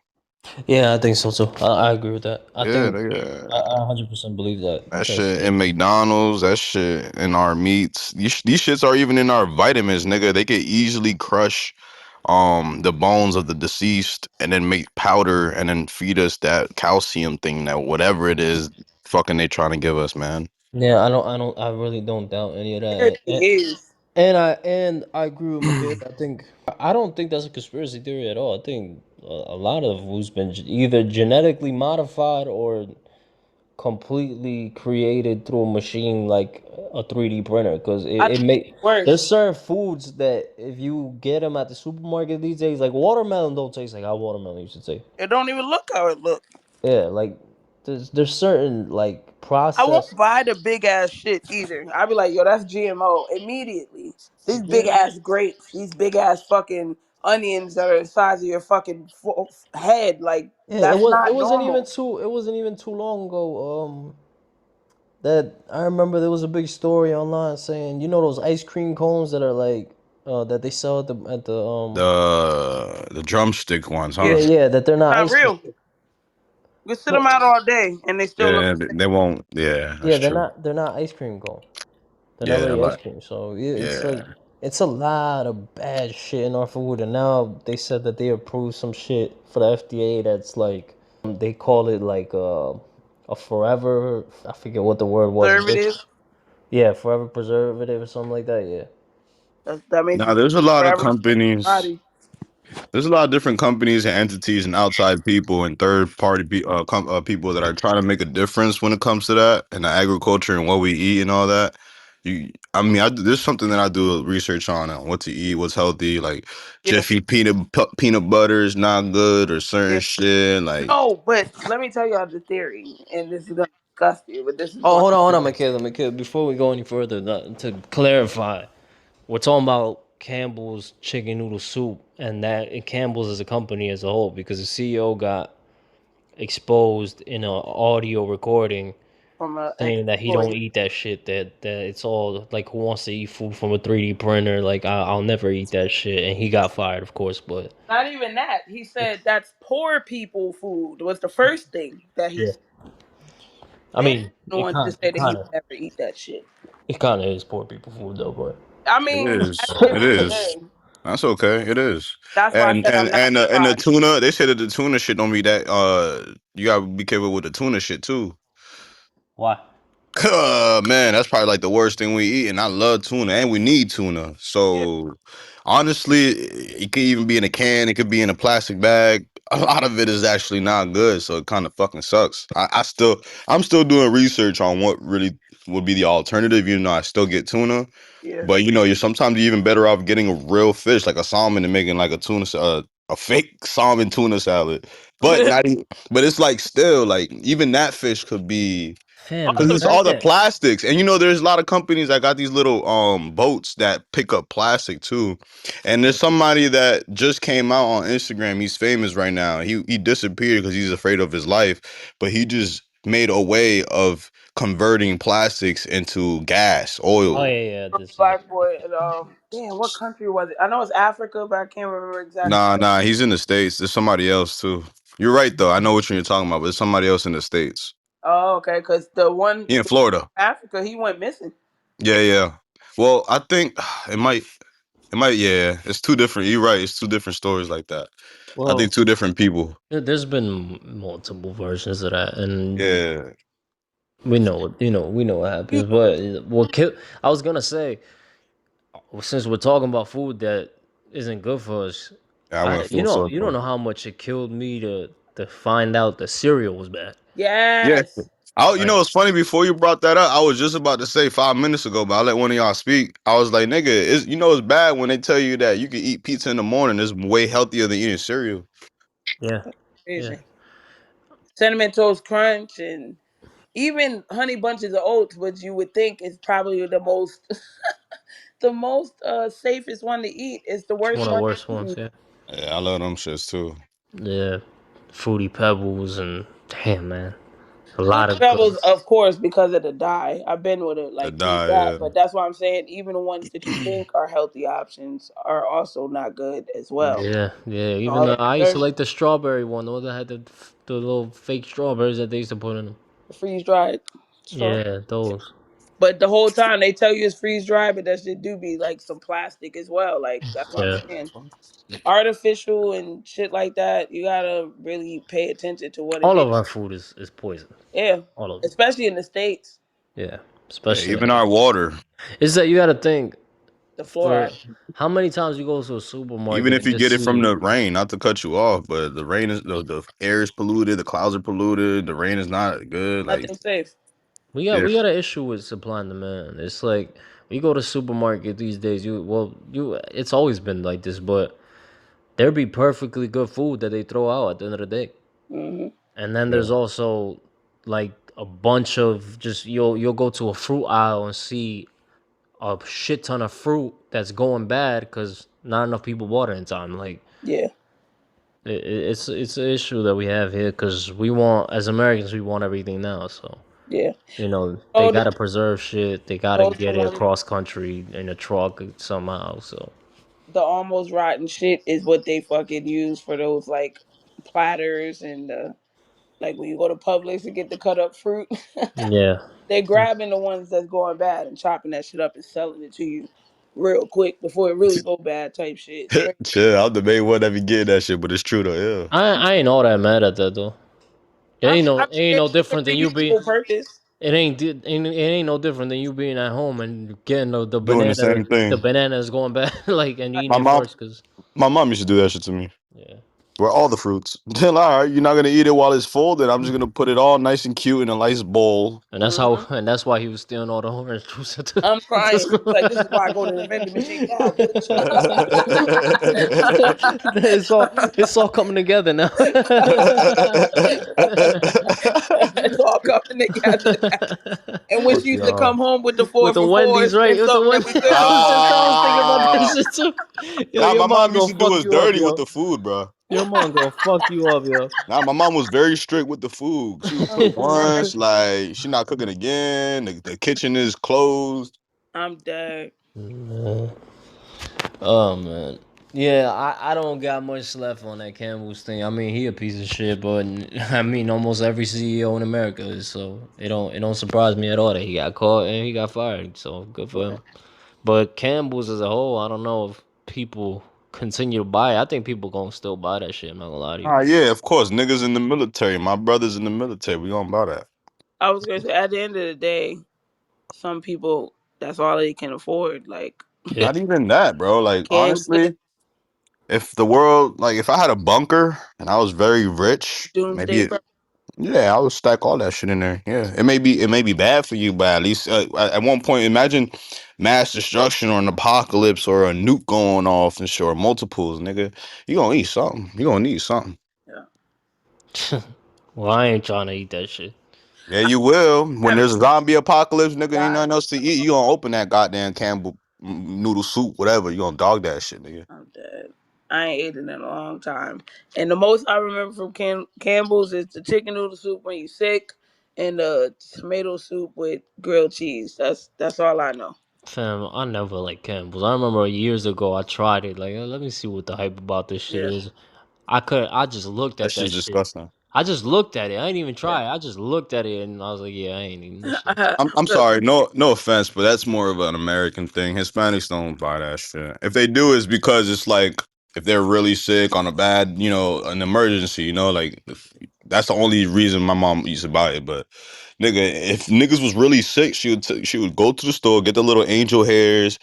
Yeah, I think so too. I agree with that. I yeah, think nigga. I 100% believe that. That That's shit in McDonald's, that shit in our meats. These shits are even in our vitamins, nigga. They could easily crush the bones of the deceased and then make powder and then feed us that calcium thing, that whatever it is fucking they trying to give us, man. yeah. I really don't doubt any of that. Everything is. And I agree with McKay. I think I don't think that's a conspiracy theory at all. I think a lot of who's been either genetically modified or completely created through a machine like a 3D printer because I it think make it's there's worse. certain foods that if you get them at the supermarket these days, like watermelon don't taste like how watermelon used to taste. It don't even look how it look. Yeah, like there's certain like I won't process. buy the big ass shit either. I'll be like, yo, that's GMO immediately. These big Yeah, ass grapes, these big ass fucking onions that are the size of your fucking head. Like, yeah. that's It not wasn't even normal. too long ago. That I remember there was a big story online saying, you know those ice cream cones that are like that they sell at the The drumstick ones, yeah, huh? yeah, that they're not Not ice cream. real. You can sit them No, out all day and they still look Yeah, the they same. won't. Yeah, that's yeah, true. they're not ice cream cone. They're not Yeah, they're really ice like cream. So yeah, yeah. it's a lot of bad shit in our food, and now they said that they approved some shit for the FDA that's like they call it like a forever. I forget what the word was. Conservative. Yeah, forever preservative or something like that. Yeah. That makes Now it there's a lot of forever in your companies. body. There's a lot of different companies and entities and outside people and third party people that are trying to make a difference when it comes to that and the agriculture and what we eat and all that. There's something that I do research on what to eat, what's healthy, like Yeah, Jiffy peanut butter is not good or certain yeah. shit. Like No, but let me tell y'all the theory, and this is gonna disgust you, but this is Oh, one. hold on, Michaela. Before we go any further, to clarify, we're talking about Campbell's chicken noodle soup, and that and Campbell's as a company as a whole, because the CEO got exposed in an audio recording From an saying that he don't ex-employee. eat that shit. That it's all like who wants to eat food from a 3D printer? Like I'll never eat that shit, and he got fired, of course. But Not even that. He said that's poor people food was the first thing that he yeah, said. I Then mean, he went to say that he would never eat that shit. it kind of is poor people food though, but. I it mean, at is, the end it of the is. day, That's okay. It is. that's why I said I'm not And the surprised. tuna, they say that the tuna shit don't be that you gotta be careful with the tuna shit too. Why? Man, that's probably like the worst thing we eat, and I love tuna, and we need tuna. Yeah, So honestly, it could even be in a can, it could be in a plastic bag. A lot of it is actually not good, so it kind of fucking sucks. I'm still doing research on what really would be the alternative. You know, I still get tuna, yeah. but you know, you're sometimes you're even better off getting a real fish like a salmon and making like a tuna, a fake salmon tuna salad. But not even, but it's like still like even that fish could be Fam, the because it's all fact the that plastics. And you know, there's a lot of companies that got these little boats that pick up plastic too. And there's somebody that just came out on Instagram. He's famous right now. He disappeared because he's afraid of his life, but he just made a way of converting plastics into gas, oh oil. yeah, yeah, this yeah. Black boy. And, damn, what country was it? I know it's Africa, but I can't remember exactly. Nah, he's in the States. There's somebody else too. You're right though. I know what you're talking about, but there's somebody else in the States. Oh, okay, because the one He in Florida. Africa, he went missing. Yeah, yeah. Well, I think it might. It might, yeah. It's two different. You're right. It's two different stories like that. I think Well, two different people. there's been multiple versions of that, and Yeah, we know what You happens. But what kill? I was gonna say, since we're talking about food that isn't good for us, I went full you don't circle. know how much it killed me to find out the cereal was bad. Yeah. yes. You Like know, it's funny. Before you brought that up, I was just about to say 5 minutes ago, but I let one of y'all speak. I was like, nigga, it's bad when they tell you that you can eat pizza in the morning. It's way healthier than eating cereal. yeah, yeah. Crazy. Cinnamon toast crunch and even honey bunches of oats, which you would think is probably the most the most safest one to eat, is the It's worst one of the one worst to ones. eat. Yeah, Yeah, I love them shits too. yeah. Fruity Pebbles and damn man, a lot Fruity of good. Pebbles, of course, because of the dye. I've been with it, The like eat die, that, yeah. but that's why I'm saying even the ones that you think are healthy options are also not good as well. Yeah, yeah. Even All the I used to preservatives, like the strawberry one. The one that had the little fake strawberries that they used to put in them. freeze dried straw. Yeah, those. But the whole time they tell you it's freeze dried, but that shit do be like some plastic as well. Like that's what I'm Yeah, saying. Artificial and shit like that, you gotta really pay attention to what it all is. of our food is poison. Yeah, All of it. especially in the states, Yeah, Yeah, especially. even our water. It's that you got to think the for fluoride. how many times you go to a Even supermarket if and you just get it from see. the rain, not to cut you off, but the rain is the air is polluted, the clouds are polluted, the rain is not good. Like, Nothing safe. yeah, We got an issue with supply and demand. It's like we go to supermarket these days. It's always been like this, but there be perfectly good food that they throw out at the end of the day. Hmm. And then yeah, there's also like a bunch of just you'll go to a fruit aisle and see a shit ton of fruit that's going bad because not enough people bought it in time. Like Yeah, it's an issue that we have here because we want as Americans we want everything now. So yeah. they Oh, the gotta preserve shit. They gotta goes get for it money. across country in a truck somehow. So The almost rotten shit is what they fucking use for those like platters and like when you go to Publix to get the cut up fruit. yeah. They grabbing the ones that's going bad and chopping that shit up and selling it to you real quick before it really go bad type shit. It's crazy. chill. I'm the main one that be getting that shit, but it's true though. I ain't all that mad at that though. I mean, It ain't no it different than may you be be. dual purpose. It ain't no different than you being at home and getting Doing the same the thing. bananas going bad like and eating My it mom, first because my mom used to do that shit to me. yeah. Where all the fruits. Then all right, you're not gonna eat it while it's full. Then I'm just gonna put it all nice and cute in a nice bowl. Hmm. And that's why he was stealing all the orange juice I'm at the crying. school. It's like this is why I go to the vending machine now, bitch. It's all coming together now. It's all coming together. And when Fuck she used to y'all. come home with the With four the for Wendy's, fours right? and With the something that we Wendy's. couldn't afford. I was thinking about that Ah, shit too. Yo, nah, your my mom mom used gonna to do fuck us you up, dirty with yo. the food, bro. Your mom gonna fuck you up, yo. Nah, my mom was very strict with the food. She would cook Mm-mm. once, like she not cooking again. The kitchen is closed. I'm dead. Man. Oh man. Yeah, I don't got much left on that Campbell's thing. I mean, he a piece of shit, but I mean, almost every CEO in America is. So it don't surprise me at all that he got caught and he got fired. So good for Yeah. him. But Campbell's as a whole, I don't know if people continue to buy it. I think people gonna still buy that shit. I'm not gonna lie to you. Ah, yeah, of course, niggas in the military. My brother's in the military. We gonna buy that. I was gonna say at the end of the day, some people that's all they can afford. Like Yeah. Not even that, bro. Like can't get honestly, if the world, like if I had a bunker and I was very rich, doomsday prep. Yeah, I would stack all that shit in there. Yeah, it may be bad for you, but at least at one point, imagine mass destruction or an apocalypse or a nuke going off and sure multiples, nigga. You gonna eat something. You gonna need something. Yeah. Well, I ain't trying to eat that shit. Yeah, you will. When I'm there's a zombie apocalypse, nigga, ain't God, nothing else to eat. You gonna open that goddamn Campbell noodle soup, whatever. You gonna dog that shit, nigga. I'm dead. I ain't eaten in a long time. And the most I remember from Campbell's is the chicken noodle soup when you're sick and the tomato soup with grilled cheese. That's all I know. Fam, I never like Campbell's. I remember years ago I tried it. Like, let me see what the hype about this shit Yeah. is. I just looked That at shit's that shit. disgusting. I just looked at it. I ain't even Yeah. try it. I just looked at it and I was like, yeah, I ain't eating this shit. I'm sorry, no offense, but that's more of an American thing. Hispanics don't buy that shit. If they do, it's because it's like if they're really sick on a bad, an emergency, like that's the only reason my mom used to buy it. But nigga, if niggas was really sick, she would go to the store, get the little angel hairs,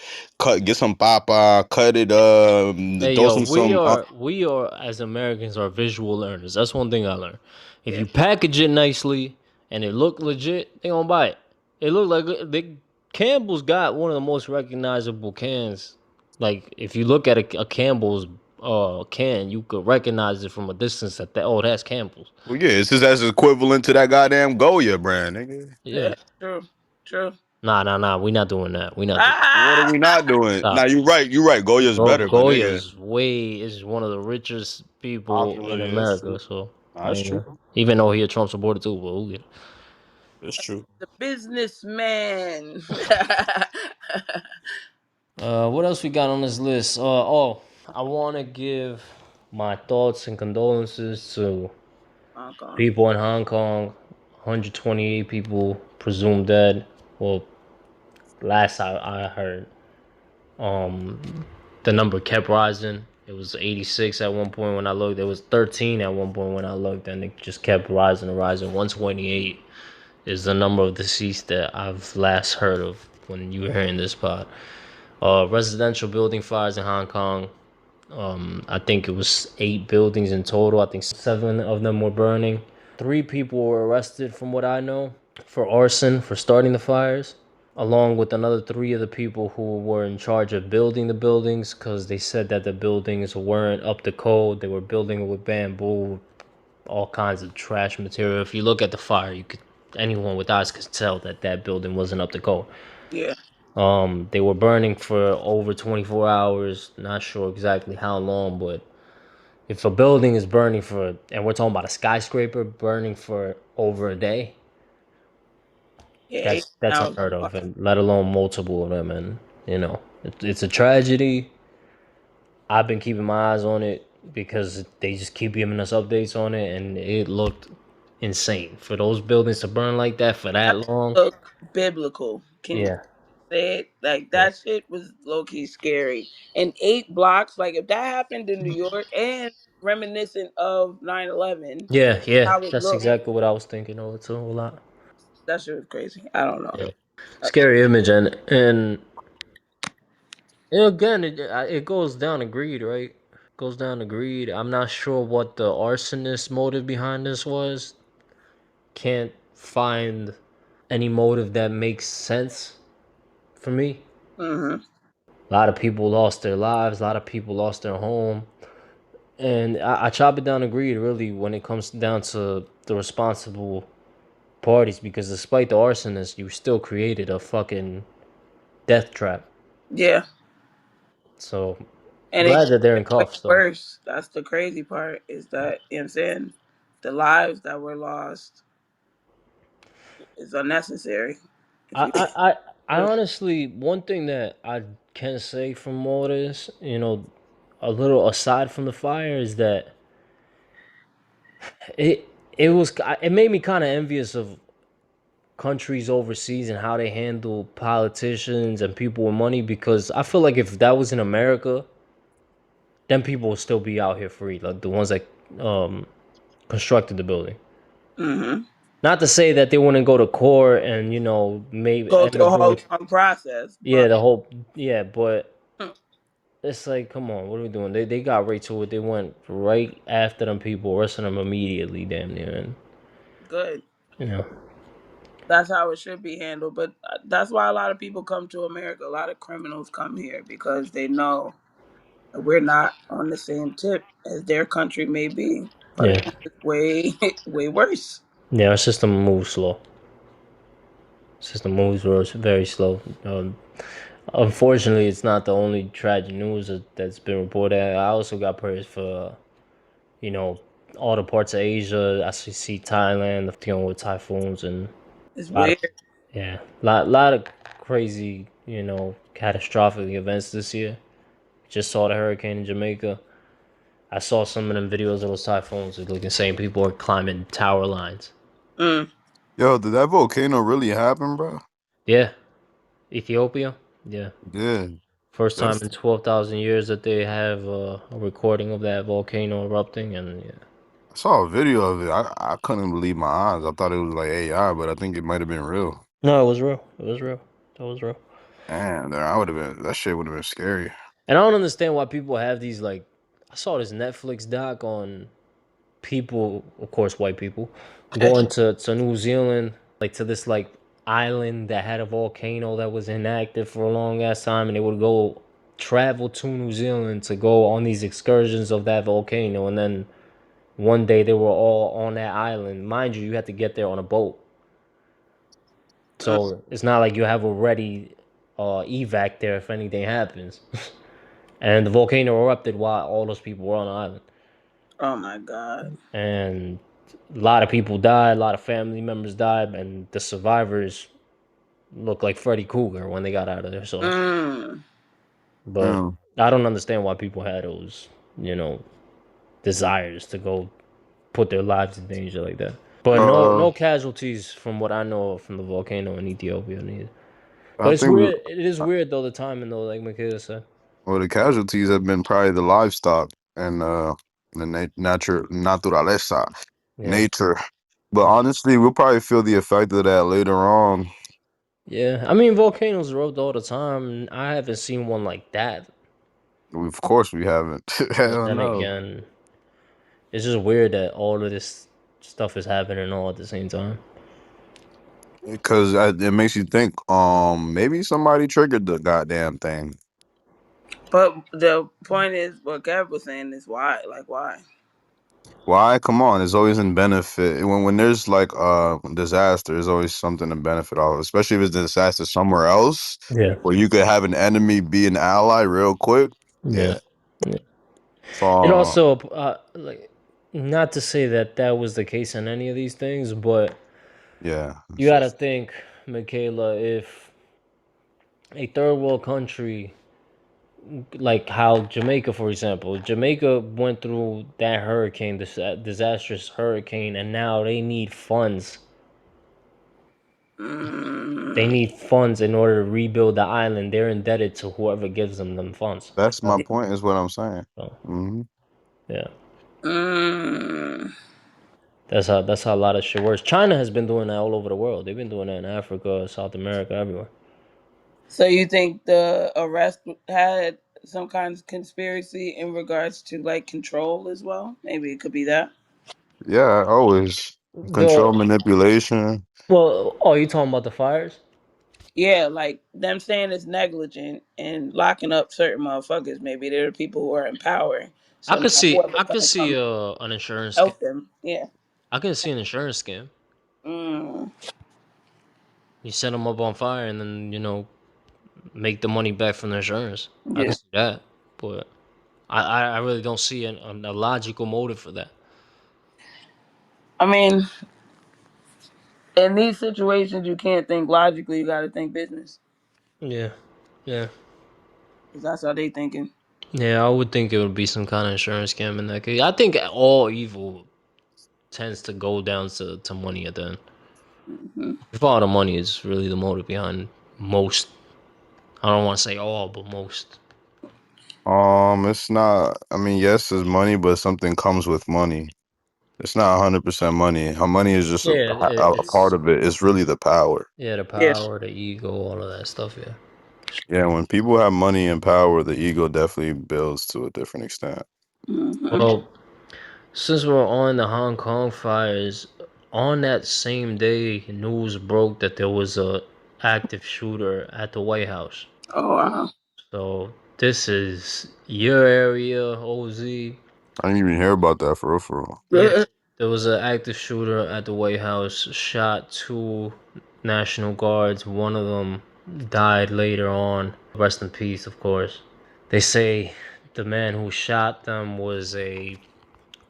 get some papa, cut it up, Hey throw yo, some we some. are we are as Americans are visual learners. That's one thing I learned. If Yeah. you package it nicely and it look legit, they gonna buy it. It look like Campbell's got one of the most recognizable cans. Like if you look at a Campbell's can, you could recognize it from a distance that oh that's Campbell's. Well, yeah, it's just as equivalent to that goddamn Goya brand, nigga. Yeah. Yeah. True. True. Nah. We not doing that. We not doing. What are Ah! we not doing? Now Stop. you're right. You're right. Goya's better, but nigga, Goya's way is one of the richest people popular. in Yeah, that's America. true. So Nah, that's yeah. true. Even though he a Trump supporter too, but who get That's true. The businessman. what else we got on this list? I want to give my thoughts and condolences to Okay. people in Hong Kong. 128 people presumed dead. Well, last I heard, um, the number kept rising. It was 86 at one point when I looked. It was 13 at one point when I looked, and it just kept rising and rising. 128 is the number of deceased that I've last heard of when you were hearing this pod. Residential building fires in Hong Kong. I think it was 8 buildings in total. I think 7 of them were burning. 3 people were arrested, from what I know, for arson for starting the fires, along with another 3 of the people who were in charge of building the buildings, because they said that the buildings weren't up to code. They were building with bamboo, all kinds of trash material. If you look at the fire, anyone with eyes could tell that that building wasn't up to code. Yeah. They were burning for over 24 hours. Not sure exactly how long, but if a building is burning for, and we're talking about a skyscraper burning for over a day, Yeah. that's 8,000. unheard of, and let alone multiple of them. And it's a tragedy. I've been keeping my eyes on it because they just keep giving us updates on it, and it looked insane for those buildings to burn like that for That that long. look biblical. Can you Yeah, say it? Like yeah, that shit was low key scary. And 8 blocks, like if that happened in New York and reminiscent of 9/11, yeah. how it That's looked, exactly what I was thinking of it too a lot. that shit was crazy. I don't know. Yeah, scary image, and again, it goes down to greed, right? Goes down to greed. I'm not sure what the arsonist motive behind this was. Can't find any motive that makes sense for me. Mm-hmm. A lot of people lost their lives. A lot of people lost their home, and I chop it down to greed really when it comes down to the responsible parties. Because despite the arsonist, you still created a fucking death trap. Yeah. So And it glad could that they're have in been way cuffs though. worse. That's the crazy part is that, you know what I'm saying? The lives that were lost is unnecessary. If you I, I, I, I honestly, one thing that I can say from all this, a little aside from the fire, is that it it made me kind of envious of countries overseas and how they handle politicians and people with money, because I feel like if that was in America, then people would still be out here free, like the ones that um constructed the building. mm-hmm. Not to say that they wouldn't go to court and maybe Go end through up a whole doing, long process, yeah, but the whole, yeah, but mm, it's like, come on, what are we doing? They got right to it. They went right after them people, arresting them immediately, damn near. And good. Yeah, That's how it should be handled. But that's why a lot of people come to America. A lot of criminals come here because they know that we're not on the same tip as their country may be, but yeah, it's way way worse. yeah. Our system moves slow. System moves very slow. Unfortunately, it's not the only tragic news that's been reported. I also got prayers for you know all the parts of Asia. I see Thailand dealing with typhoons and It's a lot of weird. yeah, lot of crazy catastrophic events this year. Just saw the hurricane in Jamaica. I saw some of them videos of those typhoons. It look insane. People are climbing tower lines. Mm. Yo, did that volcano really happen, bro? Yeah, Ethiopia. Yeah, Yeah, first time that's. in 12,000 years that they have a recording of that volcano erupting, and yeah. I saw a video of it. I couldn't believe my eyes. I thought it was like AI, but I think it might have been real. No, it was real. It was real. That was real. Man, then I would have been. That shit would have been scary. And I don't understand why people have these like. I saw this Netflix doc on people, of course, white people, going to New Zealand, like to this like island that had a volcano that was inactive for a long ass time, and they would go travel to New Zealand to go on these excursions of that volcano, and then one day they were all on that island. Mind you, you had to get there on a boat, Mm. so it's not like you have a ready evac there if anything happens. And the volcano erupted while all those people were on the island, Oh my god. and a lot of people died, a lot of family members died, and the survivors looked like Freddy Krueger when they got out of there. So, Mm. but Yeah. I don't understand why people had those, you know, desires to go put their lives in danger like that. But Uh, no casualties from what I know from the volcano in Ethiopia neither. I But it's think we. weird. It is weird though the timing though, like Michaela said. Well, the casualties have been probably the livestock and the nature naturaleza, Yeah, nature. But honestly, we'll probably feel the effect of that later on. yeah. I mean, volcanoes erupt all the time. I haven't seen one like that. Of course, we haven't. But Hell then no. again, it's just weird that all of this stuff is happening all at the same time. Because it makes you think, maybe somebody triggered the goddamn thing. But the point is, what Gab was saying is why? Like why? Why? Come on, it's always in benefit. When there's like disaster, there's always something to benefit off, especially if it's a disaster somewhere else Yeah. where you could have an enemy be an ally real quick. Yeah. Yeah. Yeah. It So also like not to say that that was the case in any of these things, but yeah. you got to think, Michaela, if a third world country like how Jamaica, for example, Jamaica went through that hurricane, this disastrous hurricane, and now they need funds. They Mm. need funds in order to rebuild the island. They're indebted to whoever gives them funds. That's my point. Is what I'm saying. So, Hmm. yeah, Mm. that's how a lot of shit works. China has been doing that all over the world. They've been doing that in Africa, South America, everywhere. So you think the arrest had some kind of conspiracy in regards to like control as well? Maybe it could be that. Yeah, always control The manipulation. well, oh, you talking about the fires? Yeah, like them saying it's negligent and locking up certain motherfuckers. Maybe they're the people who are in power. So now I whoever's could gonna see come an insurance scam. help them. Yeah. I can see an insurance scam. Mm. You set them up on fire and then make the money back from the insurance. I can Yeah. see that, but I really don't see a logical motive for that. I mean, in these situations, you can't think logically. You got to think business, Yeah, yeah, because that's how they thinking. yeah. I would think it would be some kind of insurance scam in that case. I think all evil tends to go down to money at the end. Hmm. If all the money is really the motive behind most, I don't want to say all, but most. It's not. I mean, yes, it's money, but something comes with money. It's not 100% money. How money is just Yeah, a part it's of it. It's really the power. yeah, the Yeah. power, the ego, all of that stuff. Yeah. Yeah, when people have money and power, the ego definitely builds to a different extent. Hmm. Well, since we're on the Hong Kong fires, On that same day, news broke that there was a active shooter at the White House. Oh wow. So this is your area, OZ. I didn't even hear about that for real, for real. Yeah, there was an active shooter at the White House, shot two National Guards. One of them died later on. Rest in peace, of course. They say the man who shot them was a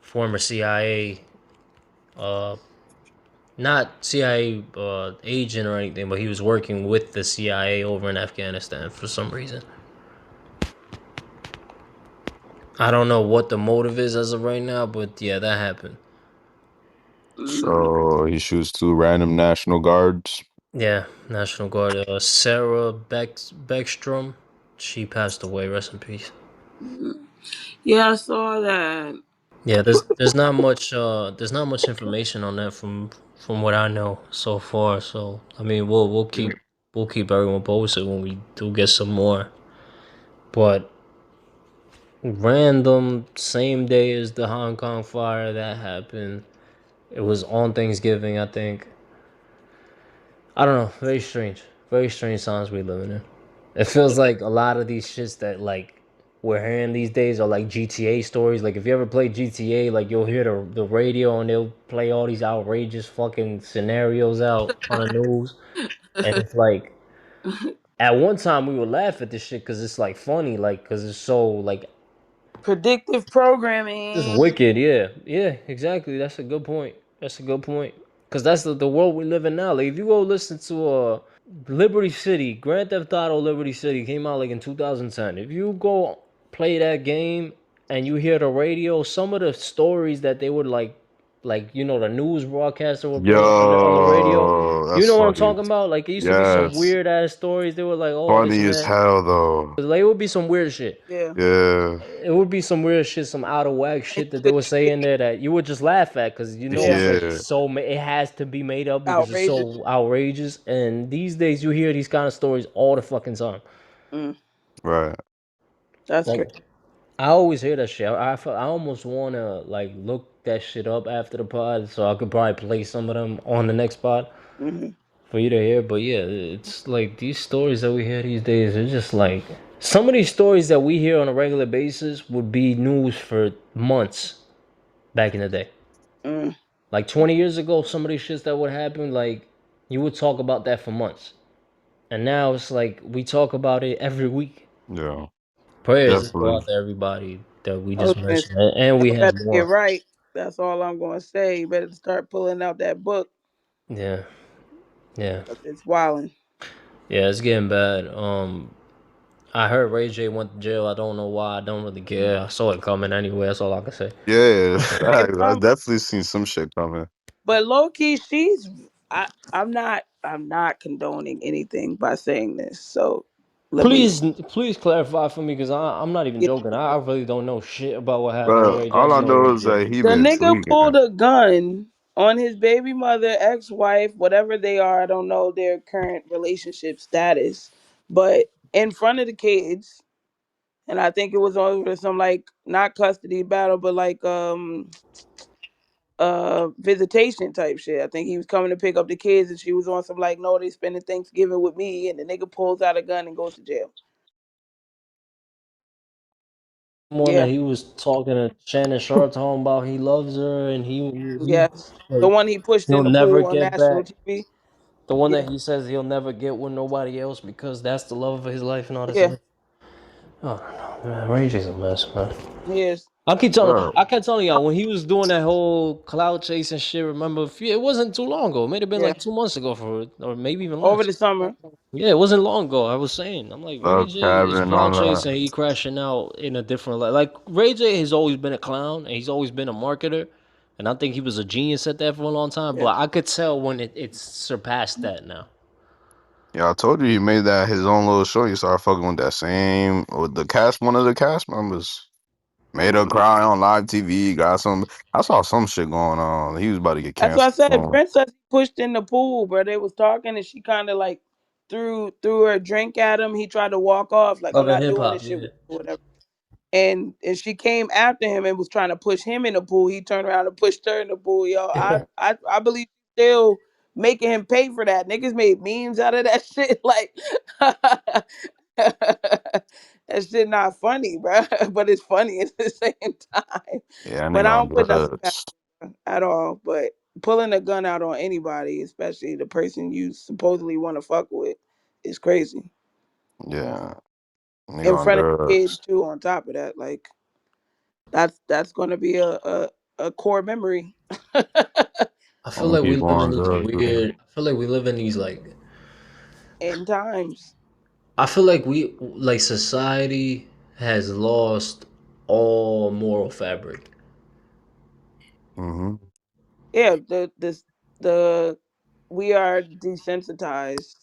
former CIA, uh, not CIA agent or anything, but he was working with the CIA over in Afghanistan for some reason. I don't know what the motive is as of right now, but yeah, that happened. Mm, So he shoots two random National Guards. Yeah, National Guard. Sarah Beckstrom, she passed away. Rest in peace. mm. Yeah, I saw that. Yeah, there's not much information on that from what I know so far. So I mean, we'll keep everyone posted when we do get some more. But random same day as the Hong Kong fire that happened. It was on Thanksgiving, I think. I don't know. Very strange. Very strange times we living in. It feels like a lot of these shits that like we're hearing these days are like GTA stories. Like if you ever play GTA, like you'll hear the radio and they'll play all these outrageous fucking scenarios out on the news, and it's like at one time we would laugh at this shit because it's like funny, like because it's so like Predictive just programming. wicked. Yeah, yeah, exactly. That's a good point. That's a good point. Cause that's the world we live in now. Like if you go listen to Liberty City, Grand Theft Auto Liberty City came out like in 2010. If you go play that game and you hear the radio, some of the stories that they would like the news broadcaster would play on the radio. Yo, You that's know what I'm funny. talking about? Like it used to be some Yes, weird ass stories. They were like, oh, this funny and as that. hell though. Like it would be some weird shit. Yeah. Yeah, It would be some weird shit, some out of whack And shit that they you would say in there that you would just laugh at because yeah. it's like yeah, it has to be made up because it's Outrageous. so outrageous. And these days you hear these kind of stories all the fucking time. Mm, right. that's Like great. I always hear that shit. I almost wanna like look that shit up after the pod so I could probably play some of them on the next pod Hmm. for you to hear. But yeah, it's like these stories that we hear these days are just like some of these stories that we hear on a regular basis would be news for months back in the day. Mm, Like 20 years ago, some of these shits that would happen, like you would talk about that for months. And now it's like we talk about it every week. Yeah, Prayers just go definitely. out to everybody that we I was just gonna say, mentioned. And we y'all have better get more. right. That's all I'm gonna say. You better start pulling out that book Yeah. Yeah. 'cause it's wilding. Yeah, it's getting bad. I heard Ray J went to jail. I don't know why. I don't really care. I saw it coming anyway. That's all I can say. Yeah, Hey, facts. I definitely seen some shit coming. but low key, I'm not condoning anything by saying this. So let me. Please clarify for me because I'm not even Yeah. joking. I really don't know shit about what happened to But Ray J. I all just I know he know went to is jail. that he The been nigga tweaking. pulled a gun on his baby mother, ex-wife, whatever they are. I don't know their current relationship status, but in front of the kids, and I think it was over some like not custody battle, but like visitation type shit. I think he was coming to pick up the kids, and she was on some like no, they spending Thanksgiving with me, and the nigga pulls out a gun and goes to jail. One Yeah, that he was talking to Shannon Sharp talking about he loves her and yes, the like, one he pushed he'll in the never pool on get national back. TV. The one Yeah, that he says he'll never get with nobody else because that's the love of his life and all this yeah, other. Oh no, man, Ray J's a mess, man. he is. Bro, I kept telling y'all when he was doing that whole cloud chasing shit. Remember, it wasn't too long ago. It may have been Yeah, like 2 months ago for, or maybe even over less. the summer. Yeah, it wasn't long ago. I was saying, I'm like Ray love J is cabin and cloud all that. chasing. He crashing out in a different light. Like Ray J has always been a clown and he's always been a marketer, and I think he was a genius at that for a long time. Yeah, But I could tell when it's surpassed that now. Yeah, I told you he made that his own little show. He started fucking with that same with the cast, one of the cast members. Made her mm. cry on live TV. Got some. I saw some shit going on. He was about to get That's what I canceled said. soon. Princess pushed in the pool, bro. They was talking, and she kind of like threw her drink at him. He tried to walk off, like I'm Love and not hip doing hop, this shit yeah. with you, or whatever. and she came after him and was trying to push him in the pool. He turned around and pushed her in the pool. Yo, I believe she's still making him pay for that. Niggas made memes out of that shit. Like that shit not funny, bro. But it's funny at the same time. Yeah, that But nigga I on don't put nothing past drugs. her at all. But pulling a gun out on anybody, especially the person you supposedly want to fuck with, is crazy. Yeah, nigga In on front of kids drugs. too. On top of that, like that's going to be a core memory. I feel Only like we people live in on these drugs, man. weird. I feel like we live in these like. In times. I feel like we like society has lost all moral fabric. Hmm. Yeah, the we are desensitized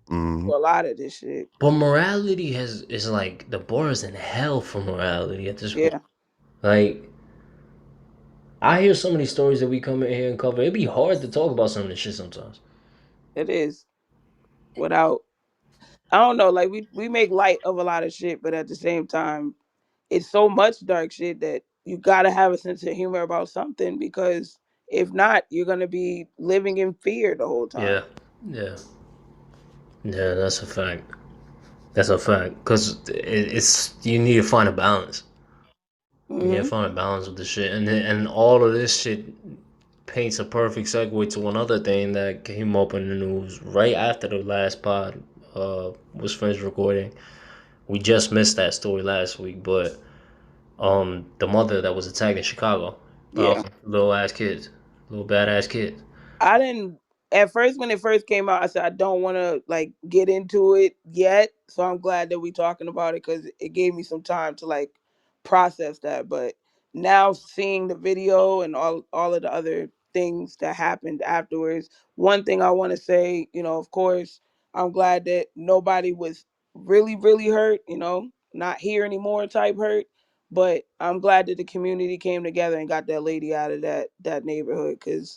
Hmm. to a lot of this shit. But morality has is like the bar is in hell for morality at this point. Yeah, Like I hear so many stories that we come in here and cover. It'd be hard to talk about some of this shit sometimes. it is. Without, I don't know, like we make light of a lot of shit, but at the same time, it's so much dark shit that you gotta have a sense of humor about something, because if not, you're gonna be living in fear the whole time. Yeah, yeah, yeah. That's a fact. That's a fact. Cause it's you need to find a balance. You need to Hmm. find a balance with the shit, and all of this shit paints a perfect segue to another thing that came up in the news right after the last pod was finished recording. We just missed that story last week, but the mother that was attacked in Chicago, Yeah. little ass kids, little badass kids. I didn't at first when it first came out. I said I don't want to like get into it yet. So I'm glad that we talking about it because it gave me some time to like process that. But now seeing the video and all of the other things that happened afterwards, one thing I want to say, of course, I'm glad that nobody was really hurt. Not here anymore type hurt. But I'm glad that the community came together and got that lady out of that neighborhood because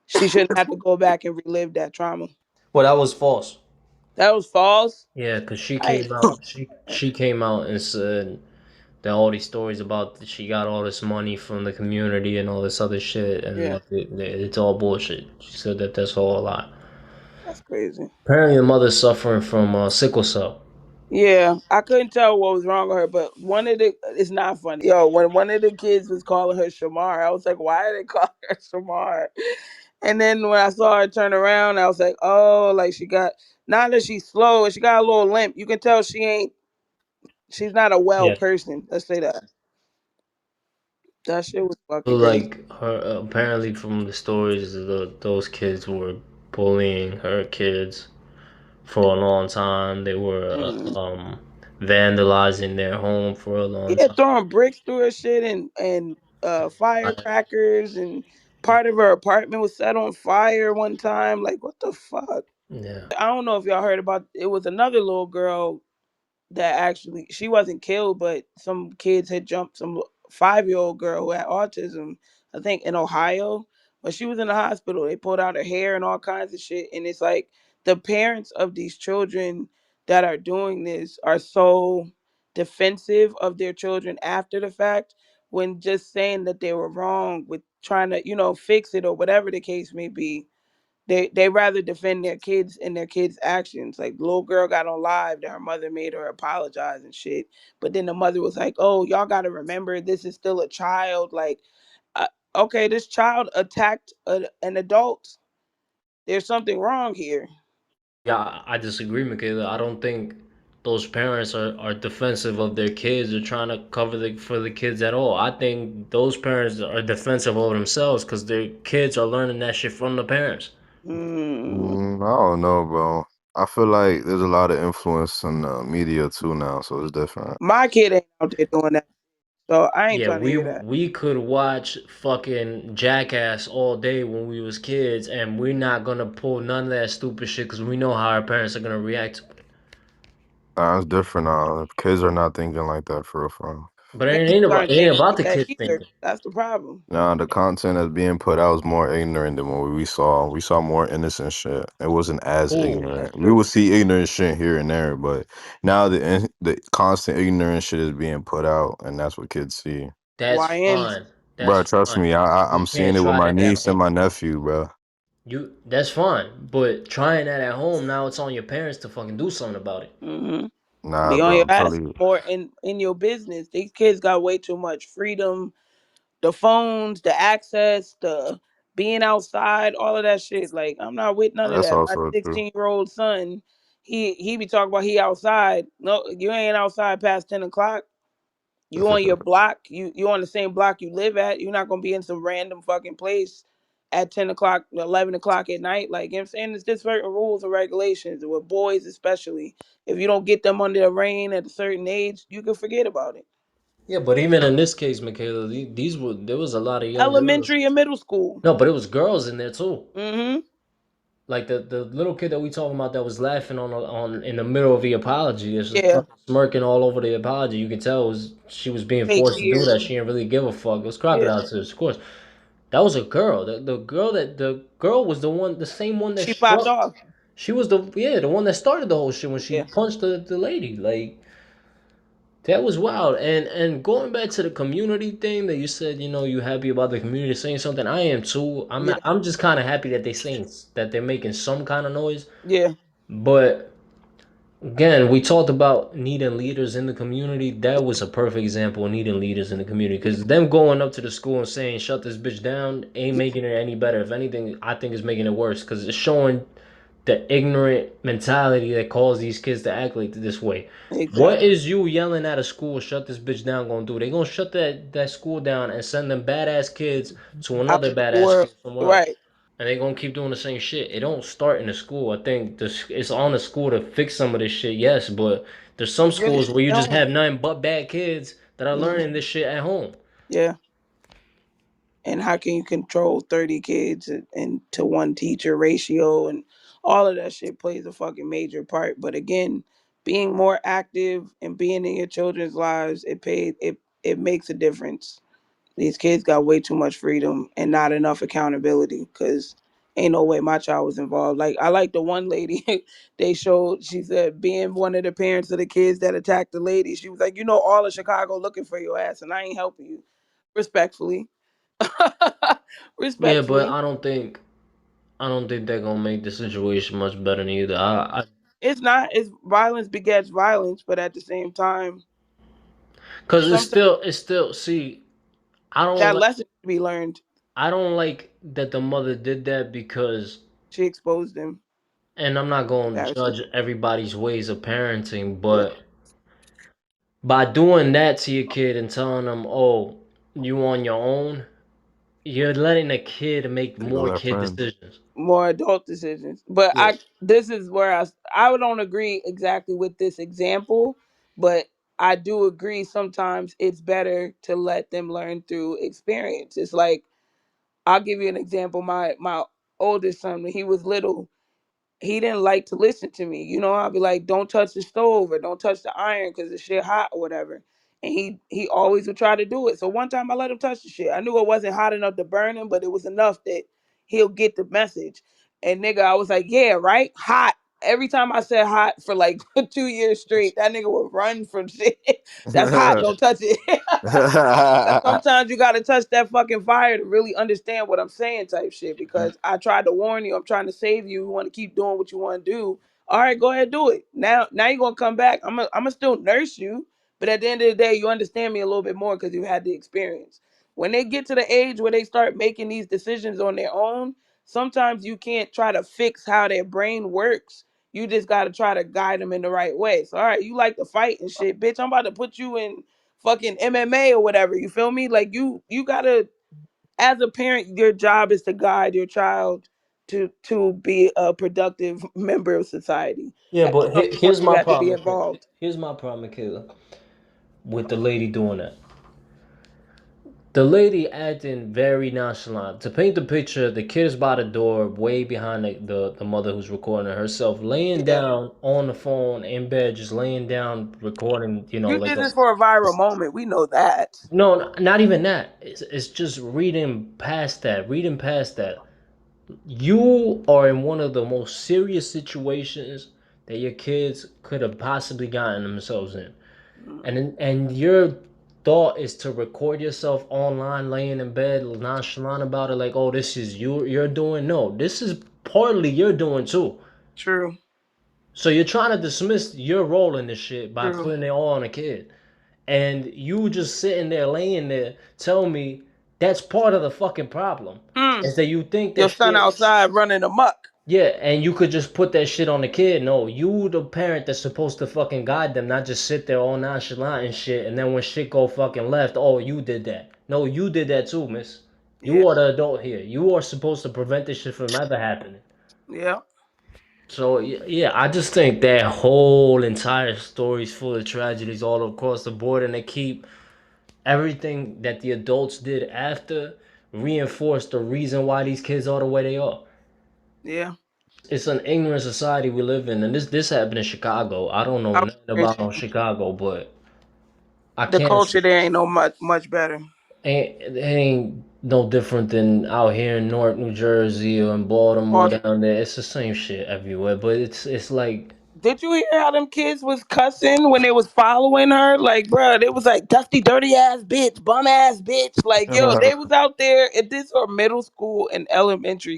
she shouldn't have to go back and relive that trauma. Well, that was false. That was false. Yeah, cause she I came out. She came out and said that all these stories about that she got all this money from the community and all this other shit, and yeah, like it's all bullshit. She said that that's all a lie. that's crazy. Apparently, the mother's suffering from sickle cell. Yeah, I couldn't tell what was wrong with her, but one of the it's not funny. Yo, when one of the kids was calling her Shamar, I was like, why are they calling her Shamar? And then when I saw her turn around, I was like, oh, like she got not that she's slow, she got a little limp. You can tell she's not a well Yeah, person. Let's say that. That shit was so fucking crazy. like her apparently from the stories, those kids were bullying her kids for a long time. They were Mm. vandalizing their home for a long Yeah, time. throwing bricks through her shit and firecrackers, and part of her apartment was set on fire one time. Like, what the fuck? Yeah, I don't know if y'all heard about it was another little girl that actually she wasn't killed, but some kids had jumped some 5-year-old girl who had autism, I think in Ohio. But she was in the hospital. They pulled out her hair and all kinds of shit. And it's like the parents of these children that are doing this are so defensive of their children after the fact, when just saying that they were wrong with trying to, fix it or whatever the case may be. They rather defend their kids and their kids' actions. Like the little girl got on live that her mother made her apologize and shit. But then the mother was like, "Oh, y'all got to remember this is still a child." Like, uh, okay, this child attacked an adult. There's something wrong here. yeah, I disagree, Michaela. I don't think those parents are defensive of their kids or trying to cover for the kids at all. I think those parents are defensive of themselves because their kids are learning that shit from the parents. Mm. I don't know, bro. I feel like there's a lot of influence in the media too now, so it's different. My kid ain't out there doing that, so I ain't Yeah, trying to we hear that. we could watch fucking Jackass all day when we was kids, and we're not gonna pull none of that stupid shit because we know how our parents are gonna react to it. It's different now. Kids are not thinking like that for real, for real. But And kids aren't it ain't thinking about like the that kids either. thinking. That's the problem. Nah, the content that's being put out is more ignorant than what we saw. We saw more innocent shit. It wasn't as Cool. That's ignorant. We true. will see ignorant shit here and there, but now the constant ignorant shit is being put out, and that's what kids see. That's YNs. fine. That's Bro, trust fine. me, You I'm can't seeing it with try my that at niece home. and my nephew, bro. You that's fine. But trying that at home, now it's on your parents to fucking do something about it. Hmm. Nah, Be on bro, your I'm ass telling you, more in your business. These kids got way too much freedom. The phones, the access, the being outside, all of that shit. Like I'm not with none of that's that. My also true. 16-year-old son, he be talking about he outside. No, you ain't outside past 10 o'clock. You on your block. You on the same block you live at. You're not gonna be in some random fucking place at 10 o'clock, 11 o'clock at night. Like you know what I'm saying, it's just certain rules and regulations with boys, especially. If you don't get them under the reign at a certain age, you can forget about it. Yeah, but even in this case, Michaela, these were there was a lot of young girls. Elementary and middle school. No, but it was girls in there too. Mm-hmm. Like the little kid that we talking about that was laughing on in the middle of the apology, just Yeah. fucking smirking all over the apology. You could tell she was being Fake forced to do tears. that. She didn't really give a fuck. It was Yeah. crocodile tears, of course. That was a girl. The girl was the same one that She popped struck. off. She was the one that started the whole shit when she Yeah. punched the lady. Like that was wild. And going back to the community thing that you said, you happy about the community saying something. I am too. Yeah. I'm just kind of happy that they're making some kind of noise. Yeah. But again, we talked about needing leaders in the community. That was a perfect example of needing leaders in the community because them going up to the school and saying "shut this bitch down" ain't making it any better. If anything, I think it's making it worse because it's showing the ignorant mentality that caused these kids to act like this way. What Exactly. is you yelling at a school, shut this bitch down, gonna do? They gonna shut that school down and send them badass kids to Out another the badass world. school somewhere else. Right. And they gonna keep doing the same shit. It don't start in the school. I think it's on the school to fix some of this shit, yes, but there's some Really schools where you just don't. have nothing but bad kids that are Mhm. learning this shit at home. Yeah. And how can you control 30 kids and to one teacher ratio and all of that shit plays a fucking major part. But again, being more active and being in your children's lives, it makes a difference. These kids got way too much freedom and not enough accountability because ain't no way my child was involved. Like I like the one lady they showed, she said being one of the parents of the kids that attacked the lady, she was like, all of Chicago looking for your ass and I ain't helping you. Respectfully. Yeah, but Respectfully. I don't think they're gonna make the situation much better neither. It's not, it's violence begets violence, but at the same time, Cause sometimes it's still see, I don't that like lesson to be learned. I don't like that the mother did that because She exposed him. and I'm not going to Embarrassing. judge everybody's ways of parenting, Yeah. but by doing that to your kid and telling them, "Oh, you on your own," you're letting the kid make They go more that kid friend. decisions. More adult decisions. But Yeah. I this is where I don't agree exactly with this example, but I do agree sometimes it's better to let them learn through experience. It's like I'll give you an example. My oldest son, when he was little, he didn't like to listen to me. I'd be like, "Don't touch the stove or don't touch the iron because the shit hot or whatever." And he always would try to do it. So one time I let him touch the shit. I knew it wasn't hot enough to burn him, but it was enough that he'll get the message. And nigga, I was like, "Yeah, right, hot." Every time I said hot for like 2 years straight, that nigga would run from shit. That's hot. Don't touch it. Sometimes you gotta touch that fucking fire to really understand what I'm saying, type shit. Because I tried to warn you, I'm trying to save you. You want to keep doing what you want to do. All right, go ahead, do it. Now you're gonna come back. I'm gonna still nurse you, but at the end of the day, you understand me a little bit more because you had the experience. When they get to the age where they start making these decisions on their own, sometimes you can't try to fix how their brain works. You just gotta try to guide them in the right way. So, all right, you like to fight and shit, bitch. I'm about to put you in fucking MMA or whatever. You feel me? Like you gotta, as a parent, your job is to guide your child to be a productive member of society. Yeah, At but some point, here's you my have to be problem. involved. Here's my problem, Michaela, with the lady doing that. The lady acting very nonchalant. To paint the picture, the kid is by the door, way behind the mother who's recording herself, laying Yeah. down on the phone in bed, just laying down, recording, You like did a. this for a viral moment. We know that. No, not even that. It's just reading past that, reading past that. You are in one of the most serious situations that your kids could have possibly gotten themselves in. Mm, And your thought is to record yourself online laying in bed nonchalant about it like, oh, this is you're doing. No, this is partly you're doing too. true. So you're trying to dismiss your role in this shit by True. putting it all on a kid. And you just sitting there laying there tell me that's part of the fucking problem. Mm. Is that you think that Your son shit. outside running amok. Yeah, and you could just put that shit on the kid. No, you the parent that's supposed to fucking guide them, not just sit there all nonchalant and shit. And then when shit go fucking left, oh, you did that. No, you did that too, miss. Yeah. You are the adult here. You are supposed to prevent this shit from ever happening. Yeah. So yeah, I just think that whole entire story is full of tragedies all across the board, and they keep everything that the adults did after reinforce the reason why these kids are the way they are. Yeah. It's an ignorant society we live in, and this happened in Chicago. I don't know I'm nothing serious. about no Chicago, but I The can't. culture there ain't no much better. It ain't no different than out here in North New Jersey or in Baltimore Or down there. It's the same shit everywhere, but it's like did you hear how them kids was cussing when they was following her? Like, bruh, it was like dusty, dirty ass bitch, bum ass bitch. Like, yo, they was out there. If this are middle school and elementary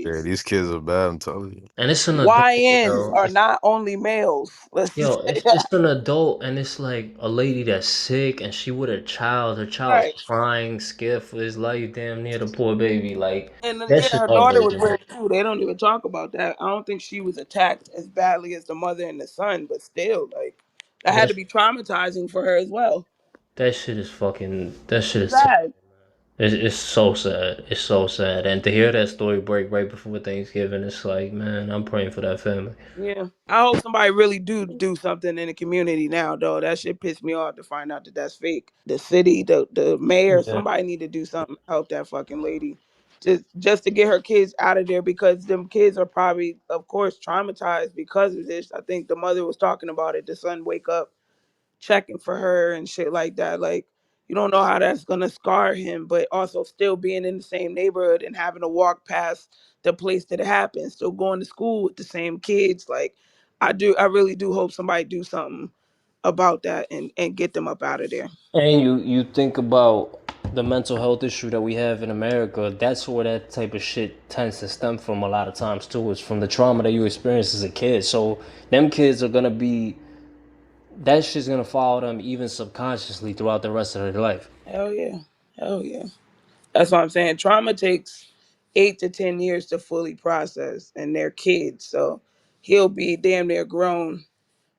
Yeah, kids, these kids are bad. I'm telling you. and it's an adult, YNs yo. are not only males. Let's just say It's that. an adult, and it's like a lady that's sick, and she with her child. Her child's Right. crying, scared for his life. Damn near the poor baby. Like And then, that yeah, shit her daughter was heartbreaking. raped too. They don't even talk about that. I don't think she was attacked as badly as the mother and the son, but still, like, that had That to be traumatizing for her as well. that shit is fucking. That shit is. Sad. It's so sad. It's so sad. And to hear that story break right before Thanksgiving, it's like, man, I'm praying for that family. Yeah, I hope somebody really do something in the community now, though. That shit pissed me off to find out that that's fake. The city, the mayor, Yeah. somebody need to do something to help that fucking lady, just to get her kids out of there because them kids are probably, of course, traumatized because of this. I think the mother was talking about it. The son wake up checking for her and shit like that. Like, you don't know how that's gonna scar him, but also still being in the same neighborhood and having to walk past the place that it happened, still going to school with the same kids. Like, I really do hope somebody do something about that and get them up out of there. And you think about the mental health issue that we have in America. That's where that type of shit tends to stem from a lot of times too. Is from the trauma that you experienced as a kid. So them kids are gonna be that shit's gonna follow them even subconsciously throughout the rest of their life. Hell yeah, hell yeah. That's what I'm saying. Trauma takes 8 to 10 years to fully process, and they're kids, so he'll be damn near grown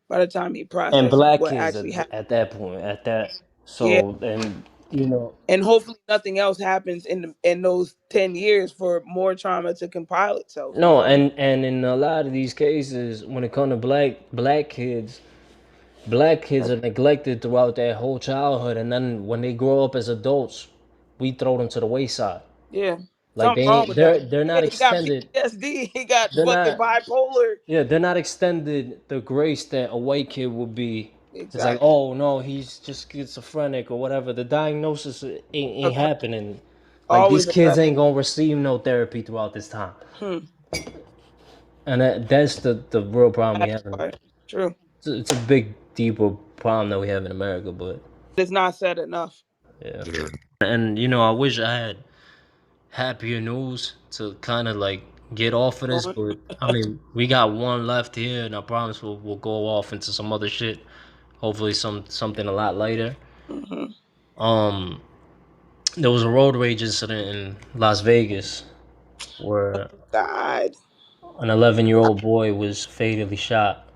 by the time he And processes black what kids actually happened. at that point, at that. Yeah. So and you know. And hopefully nothing else happens in those 10 years for more trauma to compile itself, you No, know. and in a lot of these cases, when it comes to black kids are neglected throughout their whole childhood, and then when they grow up as adults, we throw them to the wayside. Yeah, Like they something wrong ain't, with that. they're Yeah, not he got extended. PTSD. He got They're fucking not. bipolar. Yeah, they're not extended the grace that a white kid would be. It's like, Exactly. oh no, he's just schizophrenic or whatever. The diagnosis ain't Occur- happening. Like these Always kids occur. ain't gonna receive no therapy throughout this time, Hmm. and that's the real problem we That's have. why. True. It's a big, deeper problem that we have in America, but It's not said enough. yeah. Yeah. And I wish I had happier news to kind of like get off of this, but I mean, we got one left here, and I promise we'll go off into some other shit. Hopefully, something a lot later. Hmm. Um, there was a road rage incident in Las Vegas where God. an 11-year-old boy was fatally shot.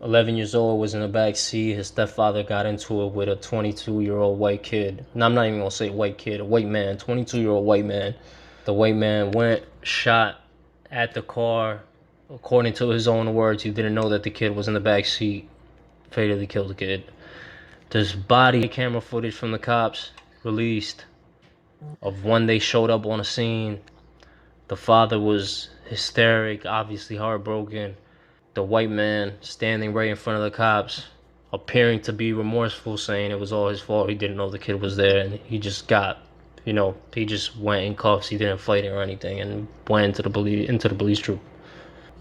11 years old, was in the back seat. His stepfather got into it with a 22-year-old white kid. And I'm not even gonna say white kid, a white man, 22-year-old white man. The white man went, shot at the car. According to his own words, he didn't know that the kid was in the back seat. Fatally killed the kid. There's body camera footage from the cops released of when they showed up on the scene. The father was hysteric, obviously heartbroken. The white man standing right in front of the cops, appearing to be remorseful, saying it was all his fault. He didn't know the kid was there, and he just got, he just went in cuffs. He didn't fight it or anything, and went into the police troop.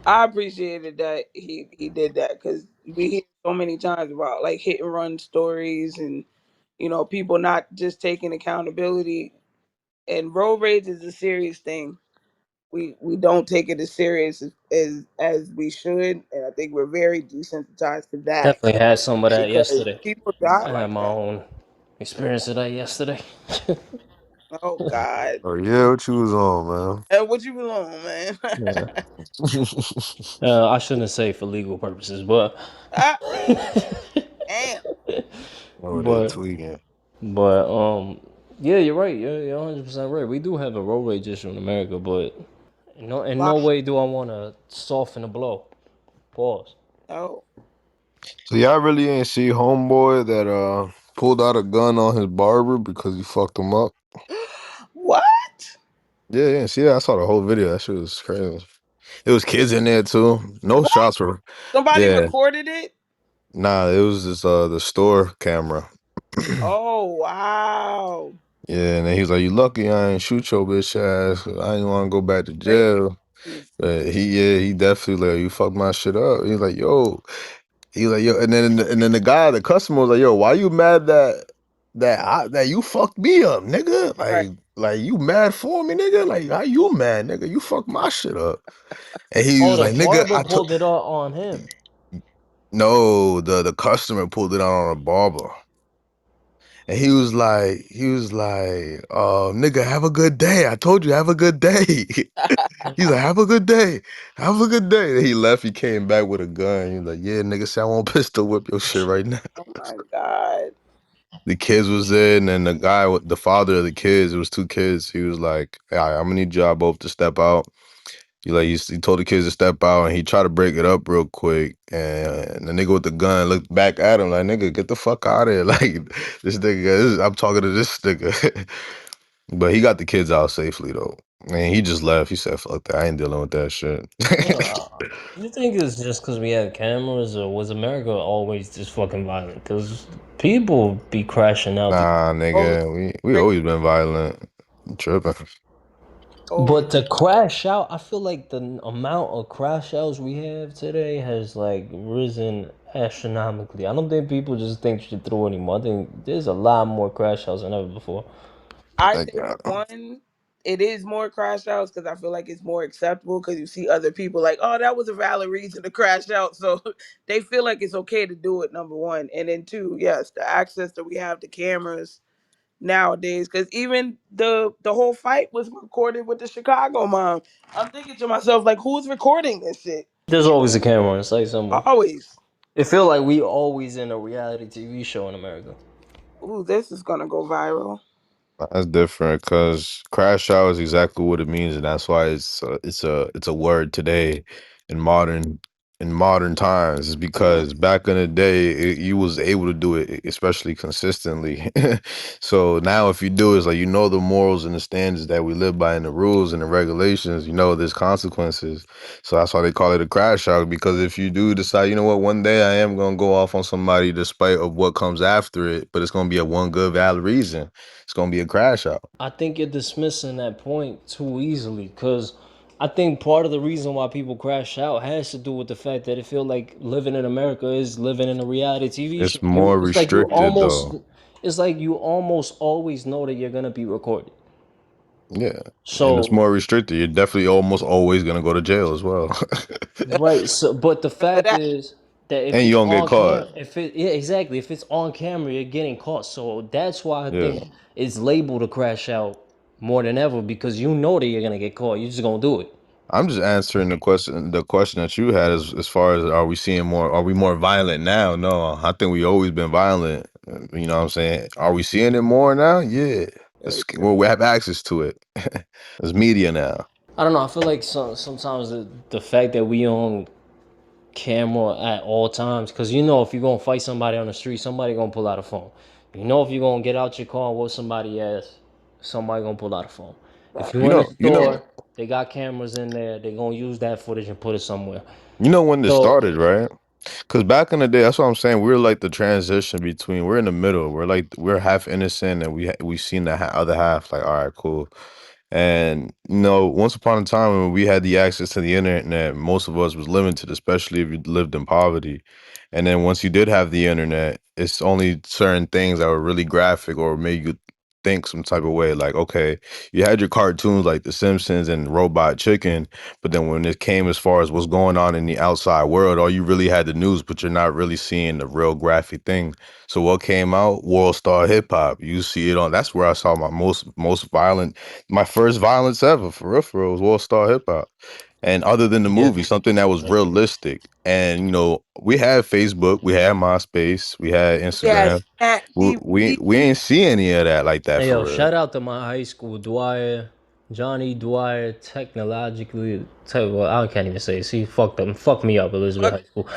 I appreciated that he did that because we hear so many times about like hit and run stories and people not just taking accountability. And road rage is a serious thing. We don't take it as serious as we should, and I think we're very desensitized to that Definitely had some of that because yesterday. people die I had like my that. own experience of that yesterday. Oh God. Oh yeah, what you was on, man? What you been on, man? Yeah. I shouldn't say for legal purposes, but Ah, damn. Over there but tweaking. but yeah, you're right. You're 100% right. We do have a road rage issue in America, but in Wow. no way do I want to soften the blow. Pause. Oh, So y'all really ain't see homeboy that pulled out a gun on his barber because he fucked him up? what? Yeah, yeah. See that? I saw the whole video. That shit was crazy. It was kids in there too. No What? shots were. Somebody Yeah, recorded it? nah. It was just the store camera. Oh wow. Yeah, and then he was like, "You lucky I ain't shoot your bitch ass. I ain't want to go back to Crazy. jail." But he definitely like, "You fucked my shit up." He's like, "Yo." He's like, "Yo," and then the guy, the customer was like, "Yo, why you mad that you fucked me up, nigga? Right. Like you mad for me, nigga? Like how you mad, nigga? You fucked my shit up." And he Oh, was the like, "Nigga, barber I took pulled it out on him. no." The customer pulled it out on a barber, and he was like, nigga, have a good day. I told you, have a good day." He's like, "Have a good day. Have a good day." Then he left. He came back with a gun. He's like, "Yeah, nigga, say I want pistol whip your shit right now." Oh my God. The kids was there, and then the guy, the father of the kids, it was two kids. He was like, "All right, I'm gonna need y'all both to step out." He told the kids to step out, and he tried to break it up real quick. And the nigga with the gun looked back at him like, "Nigga, get the fuck out of here!" Like I'm talking to this nigga. But he got the kids out safely though. And he just left. He said, "Fuck that, I ain't dealing with that shit." You think it's just because we have cameras, or was America always just fucking violent? Because people be crashing out. Nah, Oh, nigga, we great. always been violent. You tripping. Oh, But to crash out, I feel like the amount of crash outs we have today has like risen astronomically. I don't think people just think shit through anymore. I think there's a lot more crash outs than ever before. I Like, think one, it is more crash outs because I feel like it's more acceptable because you see other people like, oh, that was a valid reason to crash out, so they feel like it's okay to do it. Number one, and then two, yes, the access that we have to cameras nowadays because even the whole fight was recorded with the Chicago mom. I'm thinking to myself like, who's recording this shit? There's always a camera on site somewhere. Always. It feel like we always in a reality TV show in America. Ooh, this is gonna go viral. that's different because crash out is exactly what it means, and that's why it's a word today in modern times. Is because back in the day you was able to do it, especially consistently. So now if you do it, it's like the morals and the standards that we live by, and the rules and the regulations. There's consequences. So that's why they call it a crash out. Because if you do decide, one day I am gonna go off on somebody, despite of what comes after it, but it's gonna be a one good valid reason. It's gonna be a crash out. I think you're dismissing that point too easily because I think part of the reason why people crash out has to do with the fact that they feel like living in America is living in a reality TV show. It's more It's like you restricted though. almost always know that you're gonna be recorded. Yeah. And it's So more restricted. You're definitely almost always gonna go to jail as well. right, so but the Remember fact that. is that if And you it's don't get on caught. camera, yeah, exactly, if it's on camera, you're getting caught. So that's why I Yeah. think it's labeled a crash out more than ever because you know that you're gonna get caught. You're just gonna do it. I'm just answering the question that you had as far as are we more violent now? No, I think we always been violent. You know what I'm saying? Are we seeing it more now? Yeah. Very true. Well, we have access to it. It's media now. I don't know. I feel like sometimes the fact that we on camera at all times, because if you're gonna fight somebody on the street, somebody gonna pull out a phone. If you're gonna get out your car and whoop somebody ass, somebody gonna pull out a phone. If Right. you You in a know, you know, store, they got cameras in there. They gonna use that footage and put it somewhere. you know when this So started, right? Because back in the day, that's what I'm saying. We're like the transition between. We're in the middle. We're half innocent, and we seen the other half. Like, all right, cool. And once upon a time when we had the access to the internet, most of us was limited, especially if you lived in poverty. And then once you did have the internet, it's only certain things that were really graphic or made you think some type of way. Like, okay, you had your cartoons like The Simpsons and Robot Chicken, but then when it came as far as what's going on in the outside world, all you really had the news, but you're not really seeing the real graphic thing. So what came out? World Star Hip Hop. You see it on. That's where I saw my most violent, my first violence ever, for real, was World Star Hip Hop. And other than the yeah, movie, something that was realistic. And we had Facebook, we had MySpace, we had Yeah, Instagram. Snack We TV. ain't see any of that like that hey for yo, real. shout out to my high school, Dwyer, Johnny Dwyer, technologically. Well, I can't even say. It. See, fuck me up, Elizabeth Fuck. High School.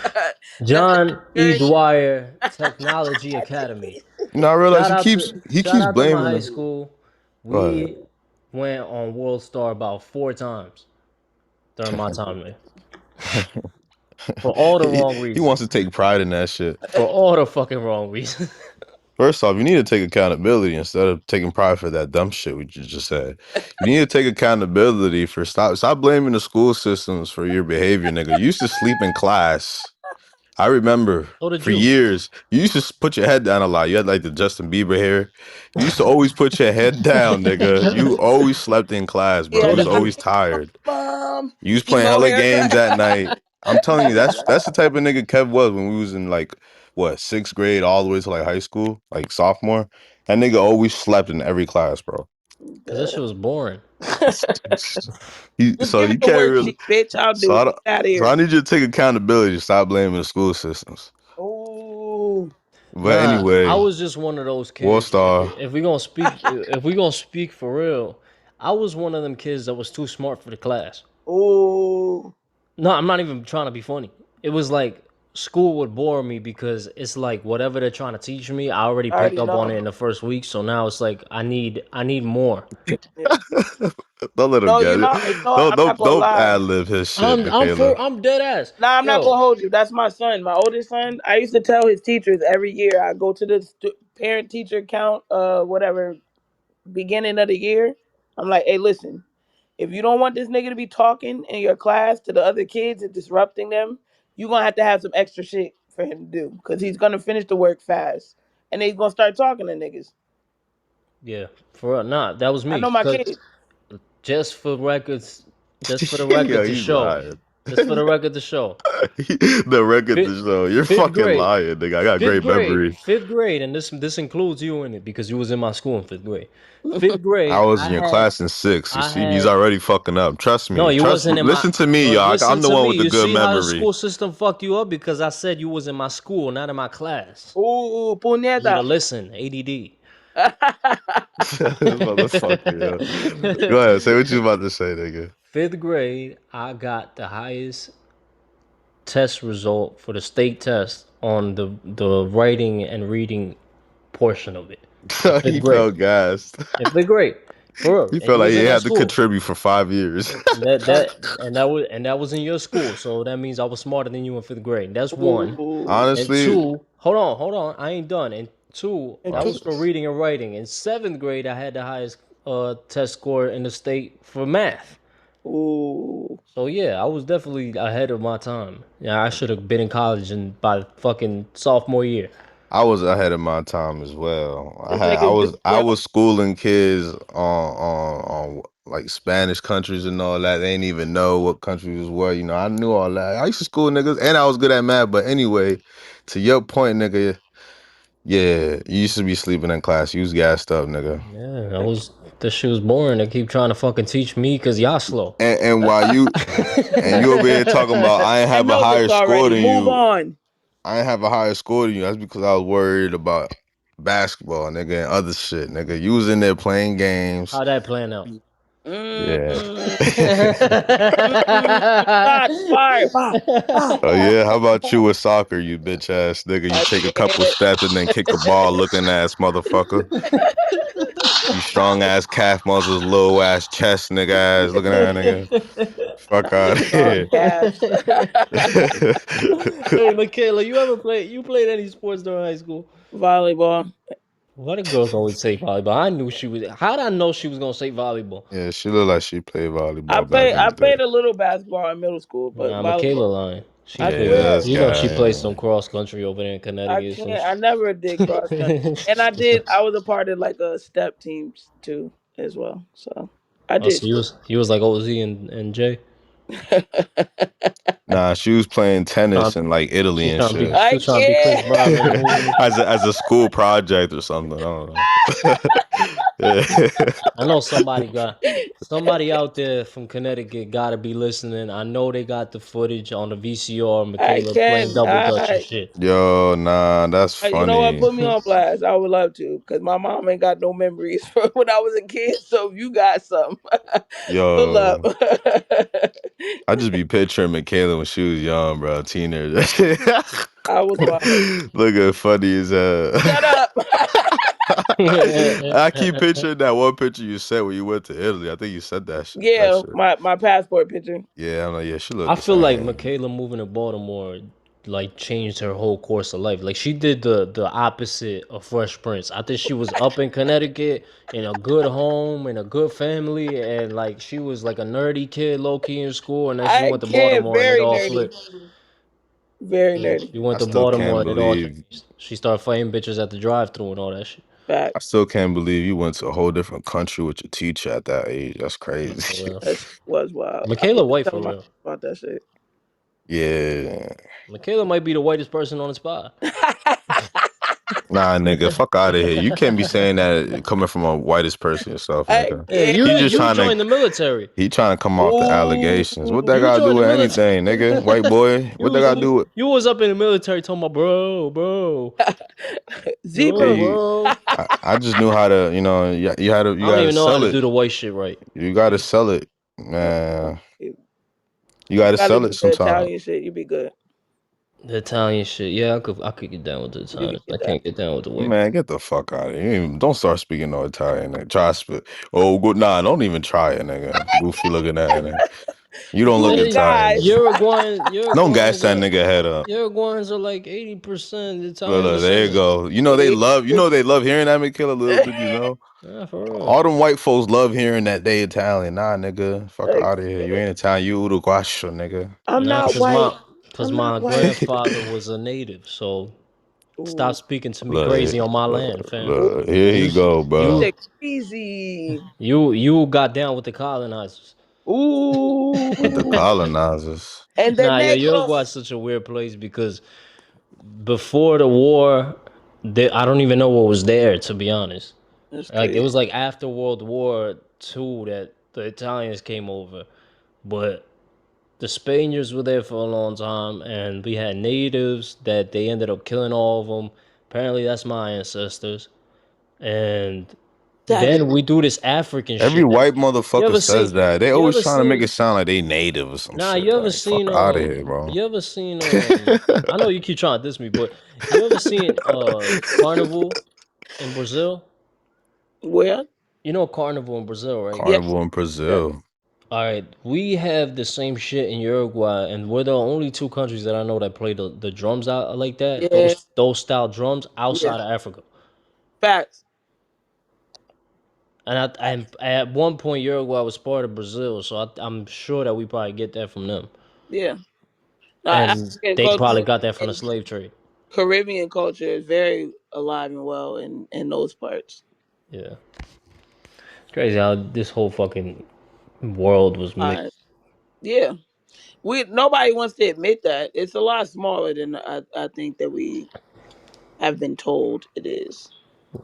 That's John E. good. Dwyer Technology Academy. I realize Shout out to he shout keeps out to my blaming high the. school. Go We went on World Star about 4 times during my time there, ahead. for all the wrong He reasons. wants to take pride in that shit. For all the fucking wrong reasons. First off, you need to take accountability instead of taking pride for that dumb shit we just said. You need to take accountability for stop blaming the school systems for your behavior, nigga. You used to sleep in class. I remember So did for you? years, you used to put your head down a lot. You had like the Justin Bieber hair. You used to always put your head down, nigga. You always slept in class, bro. Yeah, So You was did nah, you? always tired. mom. You was playing Emo hella games haircut. at night. I'm telling you, that's the type of nigga Kev was when we was in like what 6th grade all the way to like high school, like sophomore. That nigga always slept in every class, bro. Cause that shit was boring. Just So give me you the can't really. worksheet, bitch. I'll So do it. I, Get don't- out of so I here. need you to take accountability. Stop blaming the school systems. Oh, But Nah, I anyway, was just one of those World kids. Star. If we gonna speak for real, I was one of them kids that was too smart for the class. oh. No, I'm not even trying to be funny. It was like school would bore me because it's like whatever they're trying to teach me, I already I picked already up on it know. in the first week. So now it's like I need more. Yeah. Don't let him No, get you it. know, you know what? Don't I'm not don't gonna don't lie. ad lib his shit, Michaela. I'm dead ass. Nah, I'm not Yo, gonna hold you. That's my son, my oldest son. I used to tell his teachers every year. I go to the parent teacher count, whatever, beginning of the year. I'm like, hey, listen, if you don't want this nigga to be talking in your class to the other kids and disrupting them, you gonna have some extra shit for him to do because he's gonna finish the work fast and then he's gonna start talking to niggas. yeah, for real. Nah, that was I me. know my Cause kid. just for records, just for the Yo, record to you show, lying. just for the record to show. The record Fifth, to show. You're fifth fucking grade, lying, nigga. I got fifth great grade, memory. fifth grade, and this includes you in it because you was in my school in fifth grade. Fifth grade, I was in your class in 6. You I see, he's had. already fucking up. Trust No, me. you Trust. wasn't in my. Listen to me, But y'all. I'm listen the to one me. with the You good see how the memory. school system fucked you up because I said you was in my school, not in my class. Ooh, You need to puñeta. listen. ADD. Motherfucker, yo. Go ahead. Say what you about to say, nigga. Fifth grade, I got the highest test result for the state test on the writing and reading portion of it in fifth He grade. felt gassed. In fifth grade, for real, He and felt you like was he in that had to school. contribute for 5 years. And that was in your school, so that means I was smarter than you in fifth grade. That's one. Ooh. And Honestly, two, hold on, I ain't done. And two, And that two. was for process. reading and writing. In seventh grade, I had the highest test score in the state for math. Ooh. So yeah, I was definitely ahead of my time. Yeah, I should have been in college and by fucking sophomore year. I was ahead of my time as well. This nigga's doing I well. was schooling kids on like Spanish countries and all that. They didn't even know what countries was what. I knew all that. I used to school niggas and I was good at math. But anyway, to your point, nigga, yeah, you used to be sleeping in class. You was gassed up, nigga. Yeah, I was. This shit was boring. They keep trying to fucking teach me because y'all slow. And while you over here talking about I ain't I have a know this higher score already. than Move you, on. I ain't have a higher score than you. That's because I was worried about basketball, nigga, and other shit, nigga. You was in there playing games. How that playing out? Yeah. Mm, shots fired. Bah, bah, Oh bah. yeah, how about you with soccer, you bitch ass nigga? You take a couple Yeah. steps and then kick a ball looking ass motherfucker. You strong ass calf muscles, low ass chest, nigga ass. Looking at that nigga. Fuck out of Strong here. calves. Hey, Michaela, you played any sports during high school? Volleyball. Why the girls always say volleyball? I knew she was. How did I know she was gonna say volleyball? Yeah, she looked like she played I volleyball back played in I the day. played a little basketball in middle school, but Nah, Michaela volleyball. lying. She I played. Yeah, swear. that's She guy. played some Yeah. cross country over there in I Connecticut. Some can't. I never did cross country, and I was a part of like a step teams too as well. So I Oh, did. so you was like OZ and Jay. Nah, she was playing Trying, tennis in like Italy she's and trying to be shit. she I was trying to be Chris can't. Brown in the movie. As a school project or something. I don't know. Yeah. I know somebody out there from Connecticut got to be listening. I know they got the footage on the VCR. I Michaela playing double dutch and cannot. shit. Yo, nah, that's You know what? funny. Put me on blast. I would love to, because my mom ain't got no memories from when I was a kid. So you got some. Pull up. Yo, I just be picturing Michaela when she was young, bro, teenager. I was wild. Looking funny as Shut up. I keep picturing that one picture you sent when you went to Italy. I think you said that Yeah, shit. my passport picture. Yeah, I'm like, yeah, she looked I the feel like same. Michaela moving to Baltimore like changed her whole course of life. Like she did the opposite of Fresh Prince. I think she was up in Connecticut in a good home in a good family, and like she was like a nerdy kid, low key in school, and then she I went to can't. Baltimore and it Very all nerdy. flipped. Very Yeah, nerdy. she I went to still Baltimore can't and it all believe changed. She started fighting bitches at the drive-through and all that shit. I Facts. still can't believe you went to a whole different country with your teacher at that age. That's Yeah, for crazy. real. That shit was wild. I Michaela was just white for telling my real. about that shit. Yeah. Michaela might be the whitest person on the spot. Nah, nigga, fuck out of here. You can't be saying that coming from a whitest person yourself, I nigga. Yeah, can't. He just you trying to joined the military. he trying to come off the Ooh. allegations. What that You gotta do joined the with military. anything, nigga? White boy? What that gotta do with You was up in the military talking about bro, Zebra. hey, bro. I just knew how to, you I don't gotta even know how sell to it. do the white shit right. You gotta sell it. No, Man. you You gotta gotta sell do it the sometime. Italian shit. You be good. The Italian shit. Yeah, I could get down with the You can Italian. I get that. can't get down with the white. Man, get the fuck out of here. Don't start speaking no Italian. Nigga. Try to speak. Oh, good. Nah, don't even try it, nigga. Goofy looking at it. You don't look You Man, Italian. guys. Don't gas Uruguayans that are nigga head up. Uruguayans are like 80% Italian Look, there you descent. go. Hey, You know they love hearing that McKill a little bit, you know. Yeah, for real. All them white folks love hearing that they Italian. Nah, nigga. Fuck like, out of here. You ain't Italian, you Uruguayo, nigga. I'm Nah, not white. cause I'm not my white. grandfather was a native, so stop Ooh. speaking to me Look, crazy on my land, look, fam. Ooh. look. Here You he go, He you bro. said crazy. you got down with the colonizers. With the Ooh. colonizers. And the Nah, yo, Uruguay is negros. such a weird place because before the war, I don't even know what was there, to be honest. That's Like it crazy. was like after World War II that the Italians came over, but the Spaniards were there for a long time, and we had natives that they ended up killing all of them. Apparently, that's my ancestors, and That is then we do this African Every shit. white You motherfucker ever says seen? that. They You always ever trying to make seen? it sound like they native or some Nah, shit. you ever Like, fuck seen? out of here, bro. You ever seen? I know you keep trying to diss me, but you ever seen Carnival in Brazil? where? You know Carnival in Brazil, right? Yeah. Carnival in Yeah. Brazil. All right, we have the same shit in Uruguay, and we're the only two countries that I know that play the drums out like that. Yeah. Those style drums Yeah. outside of Africa. Facts. And at one point Uruguay was part of Brazil, so I'm sure that we probably get that from them, Yeah. and African they probably culture got that from the and slave trade. Caribbean culture is very alive and well in those parts. Yeah, it's crazy how this whole fucking world was Uh, mixed. yeah. We nobody wants to admit that. It's a lot smaller than I think that we have been told it is.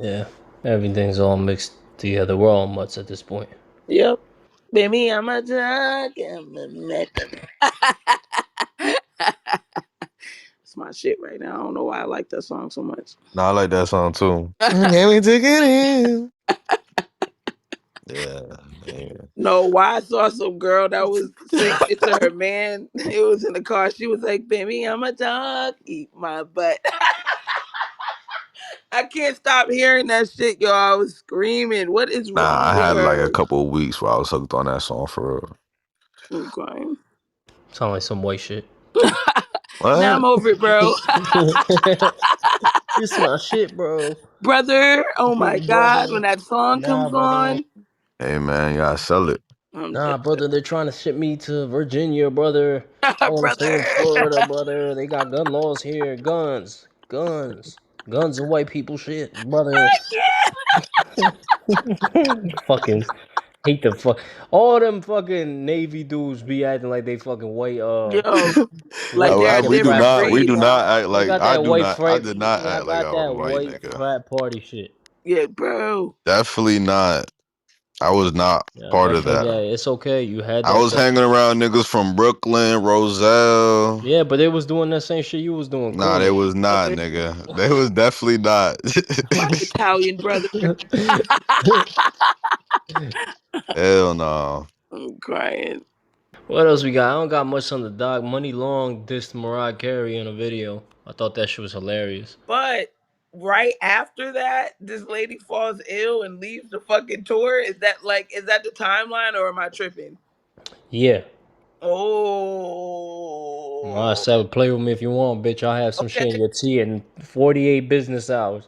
Yeah, everything's all mixed together. We're all mutts at this point. Yep. Baby, I'm a drug. I'm a meth. It's my shit right now. I don't know why I like that song so much. Nah, I like that song too. Can we take it in? Yeah, man. No, why I saw some girl that was singing it to her man. It was in the car. She was like, "Baby, I'm a dog. Eat my butt." I can't stop hearing that shit, yo. I was screaming. What is Nah, wrong I with had like a her? couple of weeks where I was hooked on that song for real. I'm crying. Sound like some white shit. Now I'm What? over it, bro. It's my shit, bro. Brother, oh my God. Brother. When that song Nah, comes brother. on, Hey man, you gotta sell it. I'm Nah, brother, they're trying to ship me to Virginia, brother. I want to brother. stay in Florida, brother. They got gun laws here. Guns. Guns. Guns and white people shit, brother. Fucking hate the fuck. All them fucking Navy dudes be acting like they fucking white, Yo, like white they're a fucking We do different frat not. We breed party. do now. not act They like got that white I frat. did not I act like got I was that white, white nigga. frat party shit. Yeah, bro. Definitely not. I was not Yeah, part of definitely. that. Yeah, it's okay. You had I that was same. hanging around niggas from Brooklyn, Roselle. Yeah, but they was doing that same shit you was doing, Nah, they corny. was not, Brother. nigga. They was definitely not. My Italian brother. Hell no. I'm crying. What else we got? I don't got much on the dock. Money Long dissed Mariah Carey in a video. I thought that shit was hilarious. But right after that, this lady falls ill and leaves the fucking tour. Is that the timeline or am I tripping? Yeah. I Oh, said, play with me if you want, bitch. I'll have some shit in okay. your tea in 48 business hours.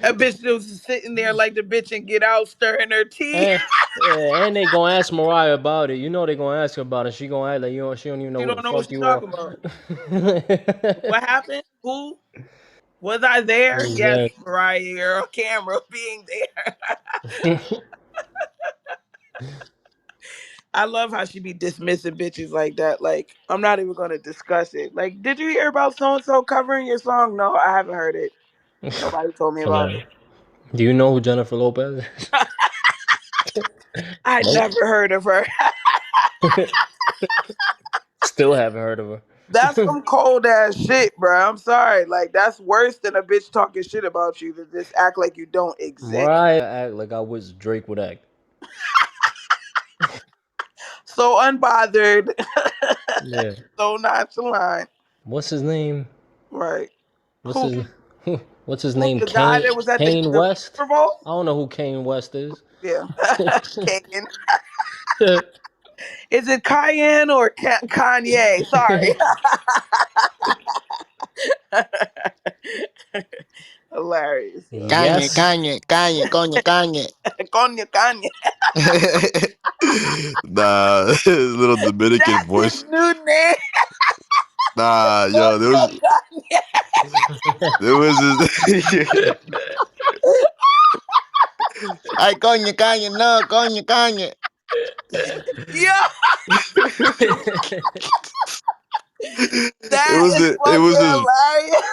That bitch was sitting there like the bitch and Get Out stirring her tea. and, and they gonna ask Mariah about it. You know they gonna ask her about it. She gonna act like she don't even know She who the don't know what fuck she's you are. talking about. What happened? Who? Was I there? Yes, Exactly. Mariah, you're on camera being there. I love how she be dismissing bitches like that. Like, I'm not even gonna discuss it. Like, did you hear about so and so covering your song? No, I haven't heard it. Nobody told me about Hilarious. Do you know who Jennifer Lopez is? it. I Nope. never heard of her. Still haven't heard of That's her. some cold ass shit, bro. I'm sorry. Like, that's worse than a bitch talking shit about you to just act like you don't exist. Mariah act like I wish Drake would act. So unbothered, Yeah. so nonchalant. What's his name? Right. What's Who? his What's his Who? name? The guy Kane that was at Kane the West? Super Bowl? I don't know who Kane West is. Yeah. Cayenne. Is it Cayenne or Kanye? Sorry. Hilarious. Yo. Kanye, Yes. Kanye, Kanye, Kanye, Kanye. Kanye, Kanye. Nah, his little Dominican That's his voice. new name. Nah, yo, Kanye, Kanye. there was this. Ay, Kanye, Kanye, no, Kanye, Kanye. Yo, it that was is the, it fucking was this, hilarious.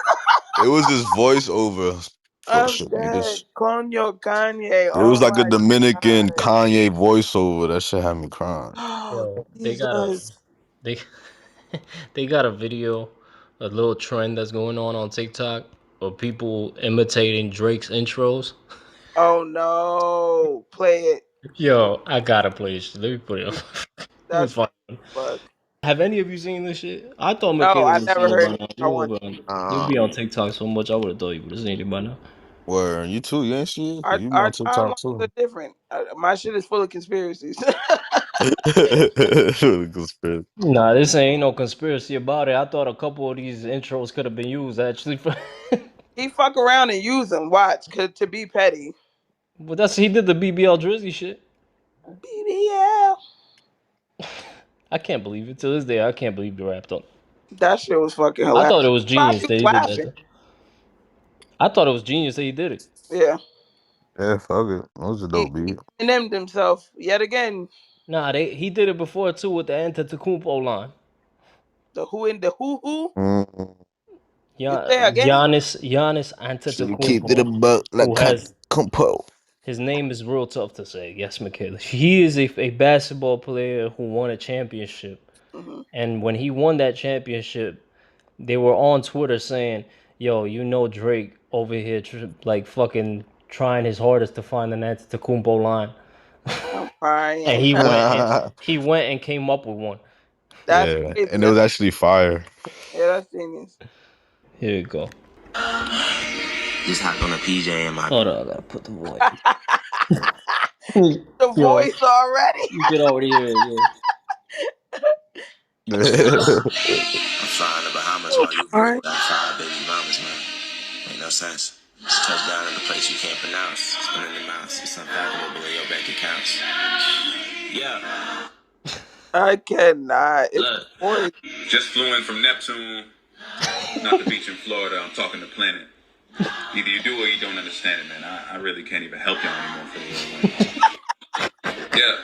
it was this voiceover for I'm shit. dead. Kanye, Kanye. It was Oh like a my Dominican god. Kanye voiceover. That shit had me crying. Oh, Yo, Jesus. they they got a video, a little trend that's going on TikTok of people imitating Drake's intros. Oh no. Play it. Yo, I gotta play this shit. Let me put it up. Let me That's find it. fuck. Have any of you seen this shit? I thought No, Michaela I would have never seen it heard by it. now. I want You Uh, be on TikTok so much, I would have thought you would have seen it by now. where you too? You ain't see it? 'Cause our you be on our TikTok timelines are too. different. My shit is full of conspiracies. Conspiracy. Nah, this ain't no conspiracy about it. I thought a couple of these intros could have been used actually for. He fuck around and use them. Watch, to be petty. But he did the BBL Drizzy shit. BBL. I can't believe it. To this day, I can't believe the rap though. That shit was fucking I hilarious. thought it was Why genius she that was he did laughing? that. I thought it was genius that he did it. Yeah, Yeah, fuck it. That was a dope he beat. Eminem'd himself yet again. Nah, he did it before too with the Antetokounmpo line. The who in the who? Mm. You Yeah, say again? Giannis Should've kept it Antetokounmpo, a buck like who has compo. his name is real tough to say. Yes, Michaela. He is a basketball player who won a championship, Hmm. and when he won that championship, they were on Twitter saying, "Yo, you know Drake over here like fucking trying his hardest to find an Antetokounmpo line." I'm And crying. he went and came up with one. That's Yeah, crazy. and it was actually fire. Yeah, that's genius. Here you go. Just hopped on a PJ in my. Hold on, I gotta put the voice. The Yo, voice already. you can already hear it. Yeah. I'm flying to Bahamas while you All right. got 5 baby mamas, man. Ain't no sense. Just touch down in a place you can't pronounce. Spinning your mouth. It's unfathomable in your bank accounts. Yeah. I cannot. It's the Look. voice. Just flew in from Neptune, not the beach in Florida. I'm talking the planet. Either you do or you don't understand it, man. I really can't even help y'all anymore for real. Like, yeah.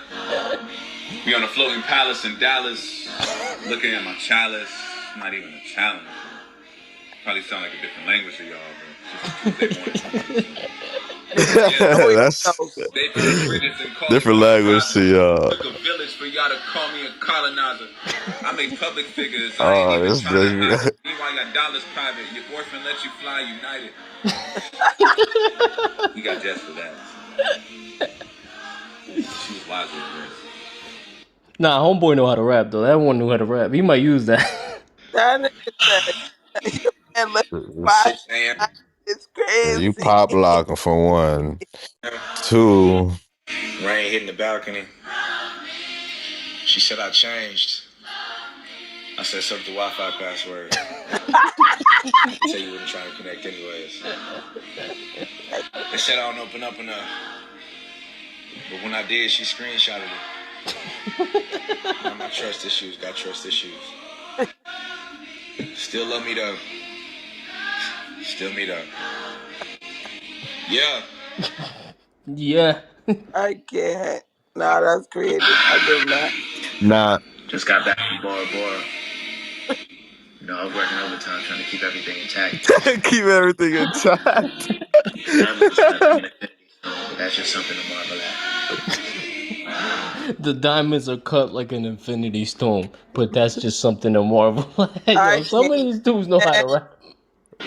We on a floating palace in Dallas, looking at my chalice. Not even a challenge. Probably sound like a different language to y'all, but it's just a Tuesday morning. Yeah. No, he That's don't. They built bridges and called me different language to colonizer. y'all. Took a village for y'all to call me a colonizer. I make public figures. I ain't Oh, even this trying to hide nigga. it. Meanwhile, you got dollars private. Your boyfriend lets you fly United. You got Jess for that. She was wise with this. Nah, homeboy know how to rap though. That one knew how to rap. He might use that. That nigga said, your man let me buy 6 a.m. it's Yeah, you crazy. pop locking for one. Two. Rain hitting the balcony. She said I changed. I said set the Wi-Fi password. She said you wouldn't try to connect anyways. They said I don't open up enough. But when I did, she screenshotted it. Now my trust issues got trust issues. Still love me though. Still me though. Yeah. Yeah. I can't. Nah, that's creative. I give him that. Nah. Just got back from Bora Bora. You know, I was working overtime trying to keep everything intact. Keep everything intact. Diamonds are cut like an infinity stone, but that's just something to marvel at. The diamonds are cut like an infinity stone, but that's just something to marvel at. I Yo, some of can't. these dudes know how to rap.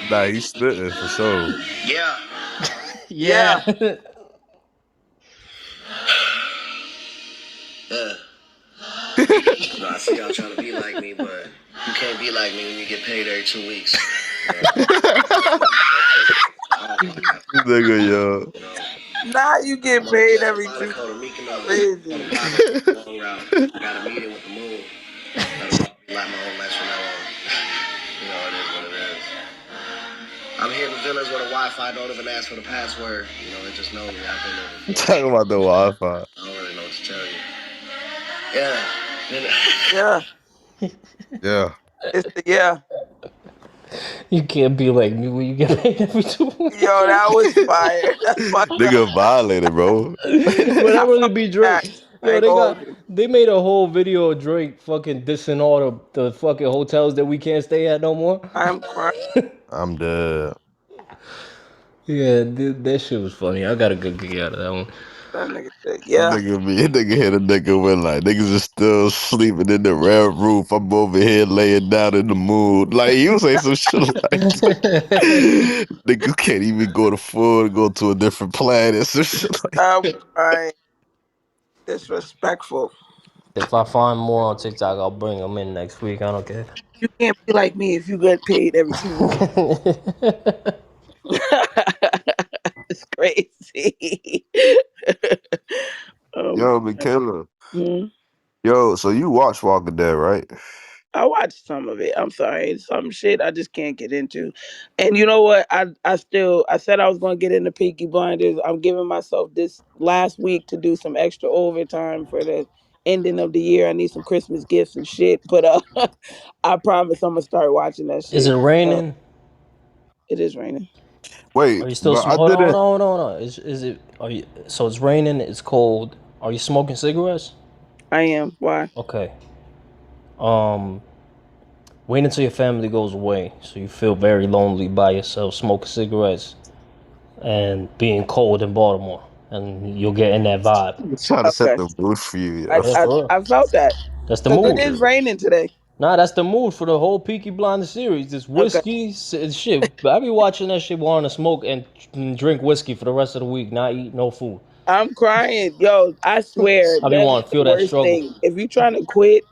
Nah, he's spitting for sure. Yeah. Yeah. Yeah. Yeah. No, I see y'all trying to be like me, but you can't be like me when you get paid every 2 weeks. Nigga, yo. Now you get I'm on a paid jet every flying to two. Costa Rica on a Crazy. private long route. I got a meeting with the moon. That'll probably be like my whole life from now on. You know, it is what it is. I'm here in the village where the Wi-Fi don't even ask for the password. You know, it just knows me. I've been there before. Talking about the Wi-Fi. I don't really know what to tell you. Yeah. Yeah. Yeah. It's the yeah. You can't be like me when you get paid every 2 weeks. Yo, that was fire. That's fucked up. Nigga violated, bro. But that I really felt be Drake. attacked. I Yo, ain't gonna hold you. they made a whole video of Drake fucking dissing all the fucking hotels that we can't stay at no more. I'm crying. I'm dead. Yeah, that shit was funny. I got a good gig out of that one. That nigga said, yeah. Nigga hit a nigga with like niggas is still sleeping in the red roof. I'm over here laying down in the mood. Like he was saying some shit like nigga you can't even go to food, go to a different planet, some shit like I'm crying. Disrespectful. If I find more on TikTok, I'll bring them in next week. I don't care. You can't be like me if you get paid every 2 weeks. It's crazy. um, Yo, Michaela. mhm. Yo, so you watch Walking Dead, right? I watched some of it. I'm sorry, some shit I just can't get into. And you know what? I said I was gonna get into Peaky Blinders. I'm giving myself this last week to do some extra overtime for the ending of the year. I need some Christmas gifts and shit. But I promise I'm gonna start watching that Is shit. it Uh, raining? it is raining. Wait, Are you still but I hold on, hold didn't. on, hold on, hold on. Is it? Are you? So it's raining. It's cold. Are you smoking cigarettes? I am. Why? Okay. Um, Wait until your family goes away, so you feel very lonely by yourself, smoking cigarettes and being cold in Baltimore, and you'll get in that vibe. I'm trying to set Okay. the mood for you, I yo. Yeah, I, for real. I felt that That's the because it mood. is raining today. Nah, that's the mood for the whole Peaky Blinders series. This Okay. whiskey shit. I be watching that shit, wanting to smoke and drink whiskey for the rest of the week, not eat no food. I'm crying. Yo, I swear I be that is wanting to the feel that worst struggle. thing. If you're trying to quit,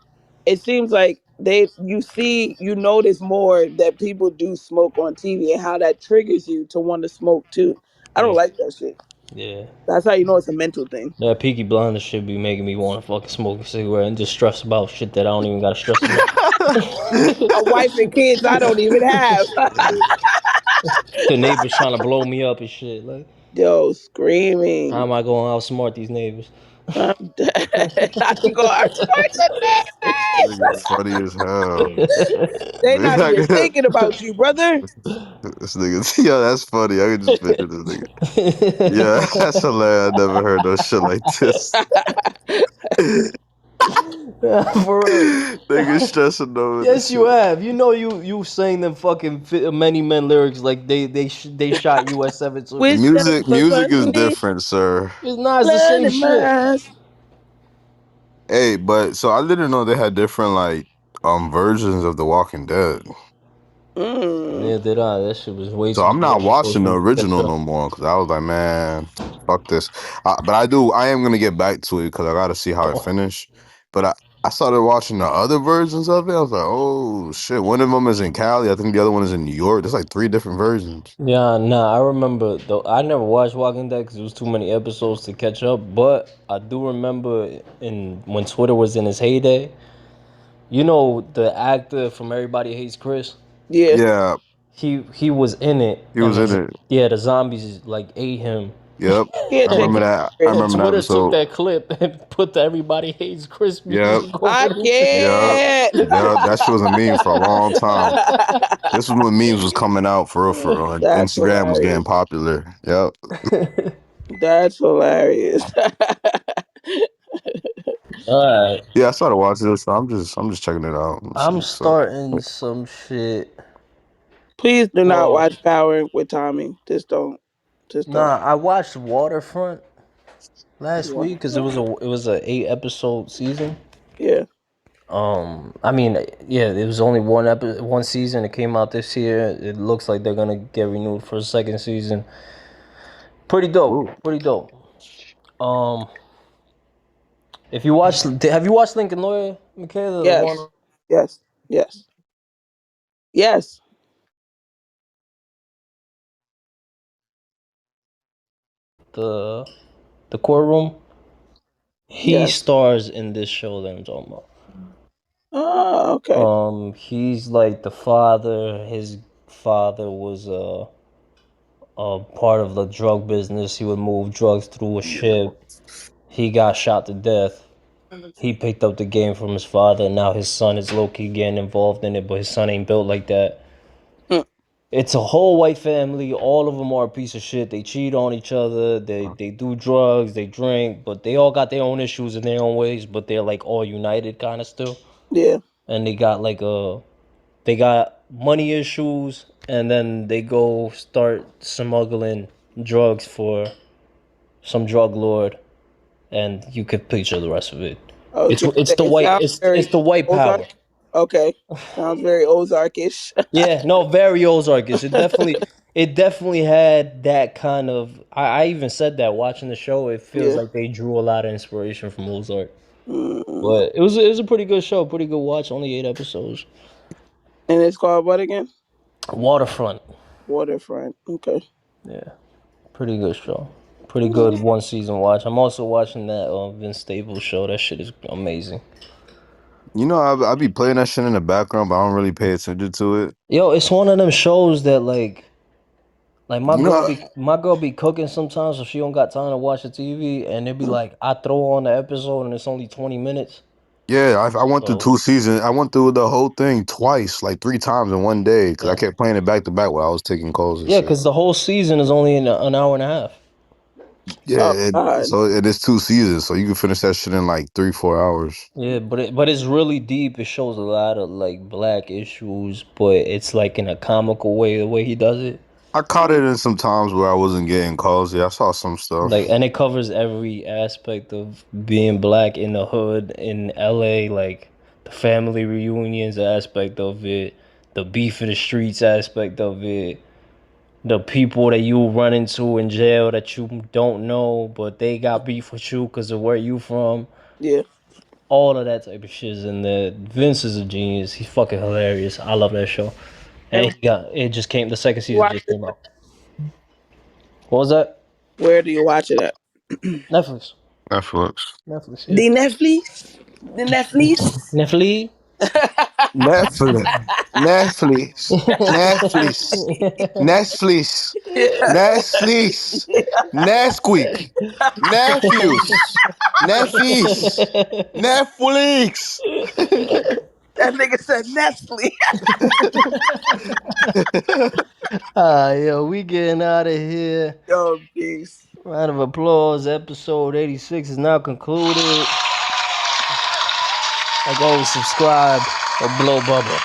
it seems like you see, you notice more that people do smoke on TV and how that triggers you to want to smoke too. I don't Yeah, like that shit. yeah. That's how you know it's a mental thing. That Peaky Blinders should be making me want to fucking smoke a cigarette and just stress about shit that I don't even gotta stress about. A wife and kids I don't even have. The neighbors trying to blow me up and shit. Like, Yo, how screaming. am I going to outsmart these neighbors? I'm dead. How you go outsmart the This neighbors? nigga funny as hell. They not even thinking about you, brother. This nigga, yo, that's funny. I can just picture this nigga. Yeah, that's hilarious. I never heard no shit like this. For real. Nigga stressing over this Yes, you shit. have. You know, you sang them fucking many men lyrics like they shot you at 7 too. Wish that was Music is funny. different, sir. It's not. It's the Blood same in shit. my eyes. Hey, but so I didn't know they had different like versions of The Walking Dead. Mm. Neither did I. That shit was way So too I'm not difficult watching for the me to catch original up. no more because I was like, man, fuck this. But I am gonna get back to it because I got to see how it Oh. finished. But I started watching the other versions of it. I was like, oh shit, one of them is in Cali. I think the other one is in New York. There's like three different versions. Yeah, nah. I remember though. I never watched Walking Dead because it was too many episodes to catch up. But I do remember in when Twitter was in its heyday. You know the actor from Everybody Hates Chris. Yeah. Yeah, He was in it, he and was in it. the zombies like ate him. Yep, He'll I take remember care that. of I Chris. And remember that Twitter took episode. that clip and put the Everybody Hates Chris Yep, music over I the yep, can't. yep. That shit was a meme for a long time. This was when memes was coming out for real, and That's Instagram was getting hilarious. popular. Yep. shit. That's hilarious. Alright. Yeah, I started watching this. So I'm just checking it out and I'm shit. So starting some shit Please do not called. watch Power with Tommy. Just don't. Just don't. Nah, I watched Waterfront last What? week because it was a 8 episode season. Yeah. I mean, yeah, it was only one season. It came out this year. It looks like they're gonna get renewed for a second season. Pretty ooh. dope. Pretty dope. Um, if you watch, have you watched Lincoln Lawyer, Michaela? The Yes. one, Yes. Yes. Yes. the the courtroom. He Yes. stars in this show that I'm talking about. Oh, okay. He's like the father. His father was a part of the drug business. He would move drugs through a ship. He got shot to death. He picked up the game from his father, and now his son is low key getting involved in it, but his son ain't built like that. Hmm. It's a whole white family. All of them are a piece of shit. They cheat on each other. They do drugs. They drink, but they all got their own issues in their own ways. But they're like all united, kind of still. Yeah. And they got money issues, and then they go start smuggling drugs for some drug lord, and you could picture the rest of it. I was gonna It's say the it white sounds it's very the white Ozark. power. Okay. Sounds very Ozarkish. Yeah, no, very Ozarkish. It definitely had that kind of. I even said that watching the show. It feels Yeah. like they drew a lot of inspiration from Ozark. Mm. But it was a pretty good show, pretty good watch. Only 8 episodes. And it's called what again? Waterfront. Waterfront. Okay. Yeah, pretty good show. Pretty good Mm. one season watch. I'm also watching that Vince Staples show. That shit is amazing. You know, I be playing that shit in the background, but I don't really pay attention to it. Yo, it's one of them shows that like my You girl know, be my girl be cooking sometimes, so she don't got time to watch the TV, and it be like I throw on the episode and it's only 20 minutes. yeah, I went through So 2 seasons. I went through the whole thing twice, like 3 times in one day, because I yeah, kept playing it back to back while I was taking calls and yeah, shit. because the whole season is only in an hour and a half. Oh Yeah, God. so it is 2 seasons, so you can finish that shit in like 3 4 hours. Yeah, but it's really deep. It shows a lot of like black issues, but it's like in a comical way. The way he does it, I caught it in some times where I wasn't getting calls. Yeah, I saw some like, stuff. and it covers every aspect of being black in the hood in LA, like the family reunions aspect of it, the beef in the streets aspect of it, the people that you run into in jail that you don't know, but they got beef with you because of where you from. Yeah. All of that type of shit is in there. Vince is a genius. He's fucking hilarious. I love that show. And And he got it just came. The second you season watch just it? came out. What was that? Where do you watch it at? Netflix. Netflix. Netflix. Yeah. The Netflix. The Netflix. Netflix. Netflix, Netflix, Netflix, Netflix, Netflix, Nesquik, Nephews, Nephews, Netflix. That nigga said Nestle. Yo, we getting out of here. Yo, peace. Round of applause. Episode 86 is now concluded. Like always, subscribe or blow bubble.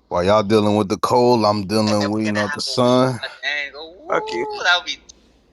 While y'all dealing with the cold, I'm dealing with the sun. Fuck you.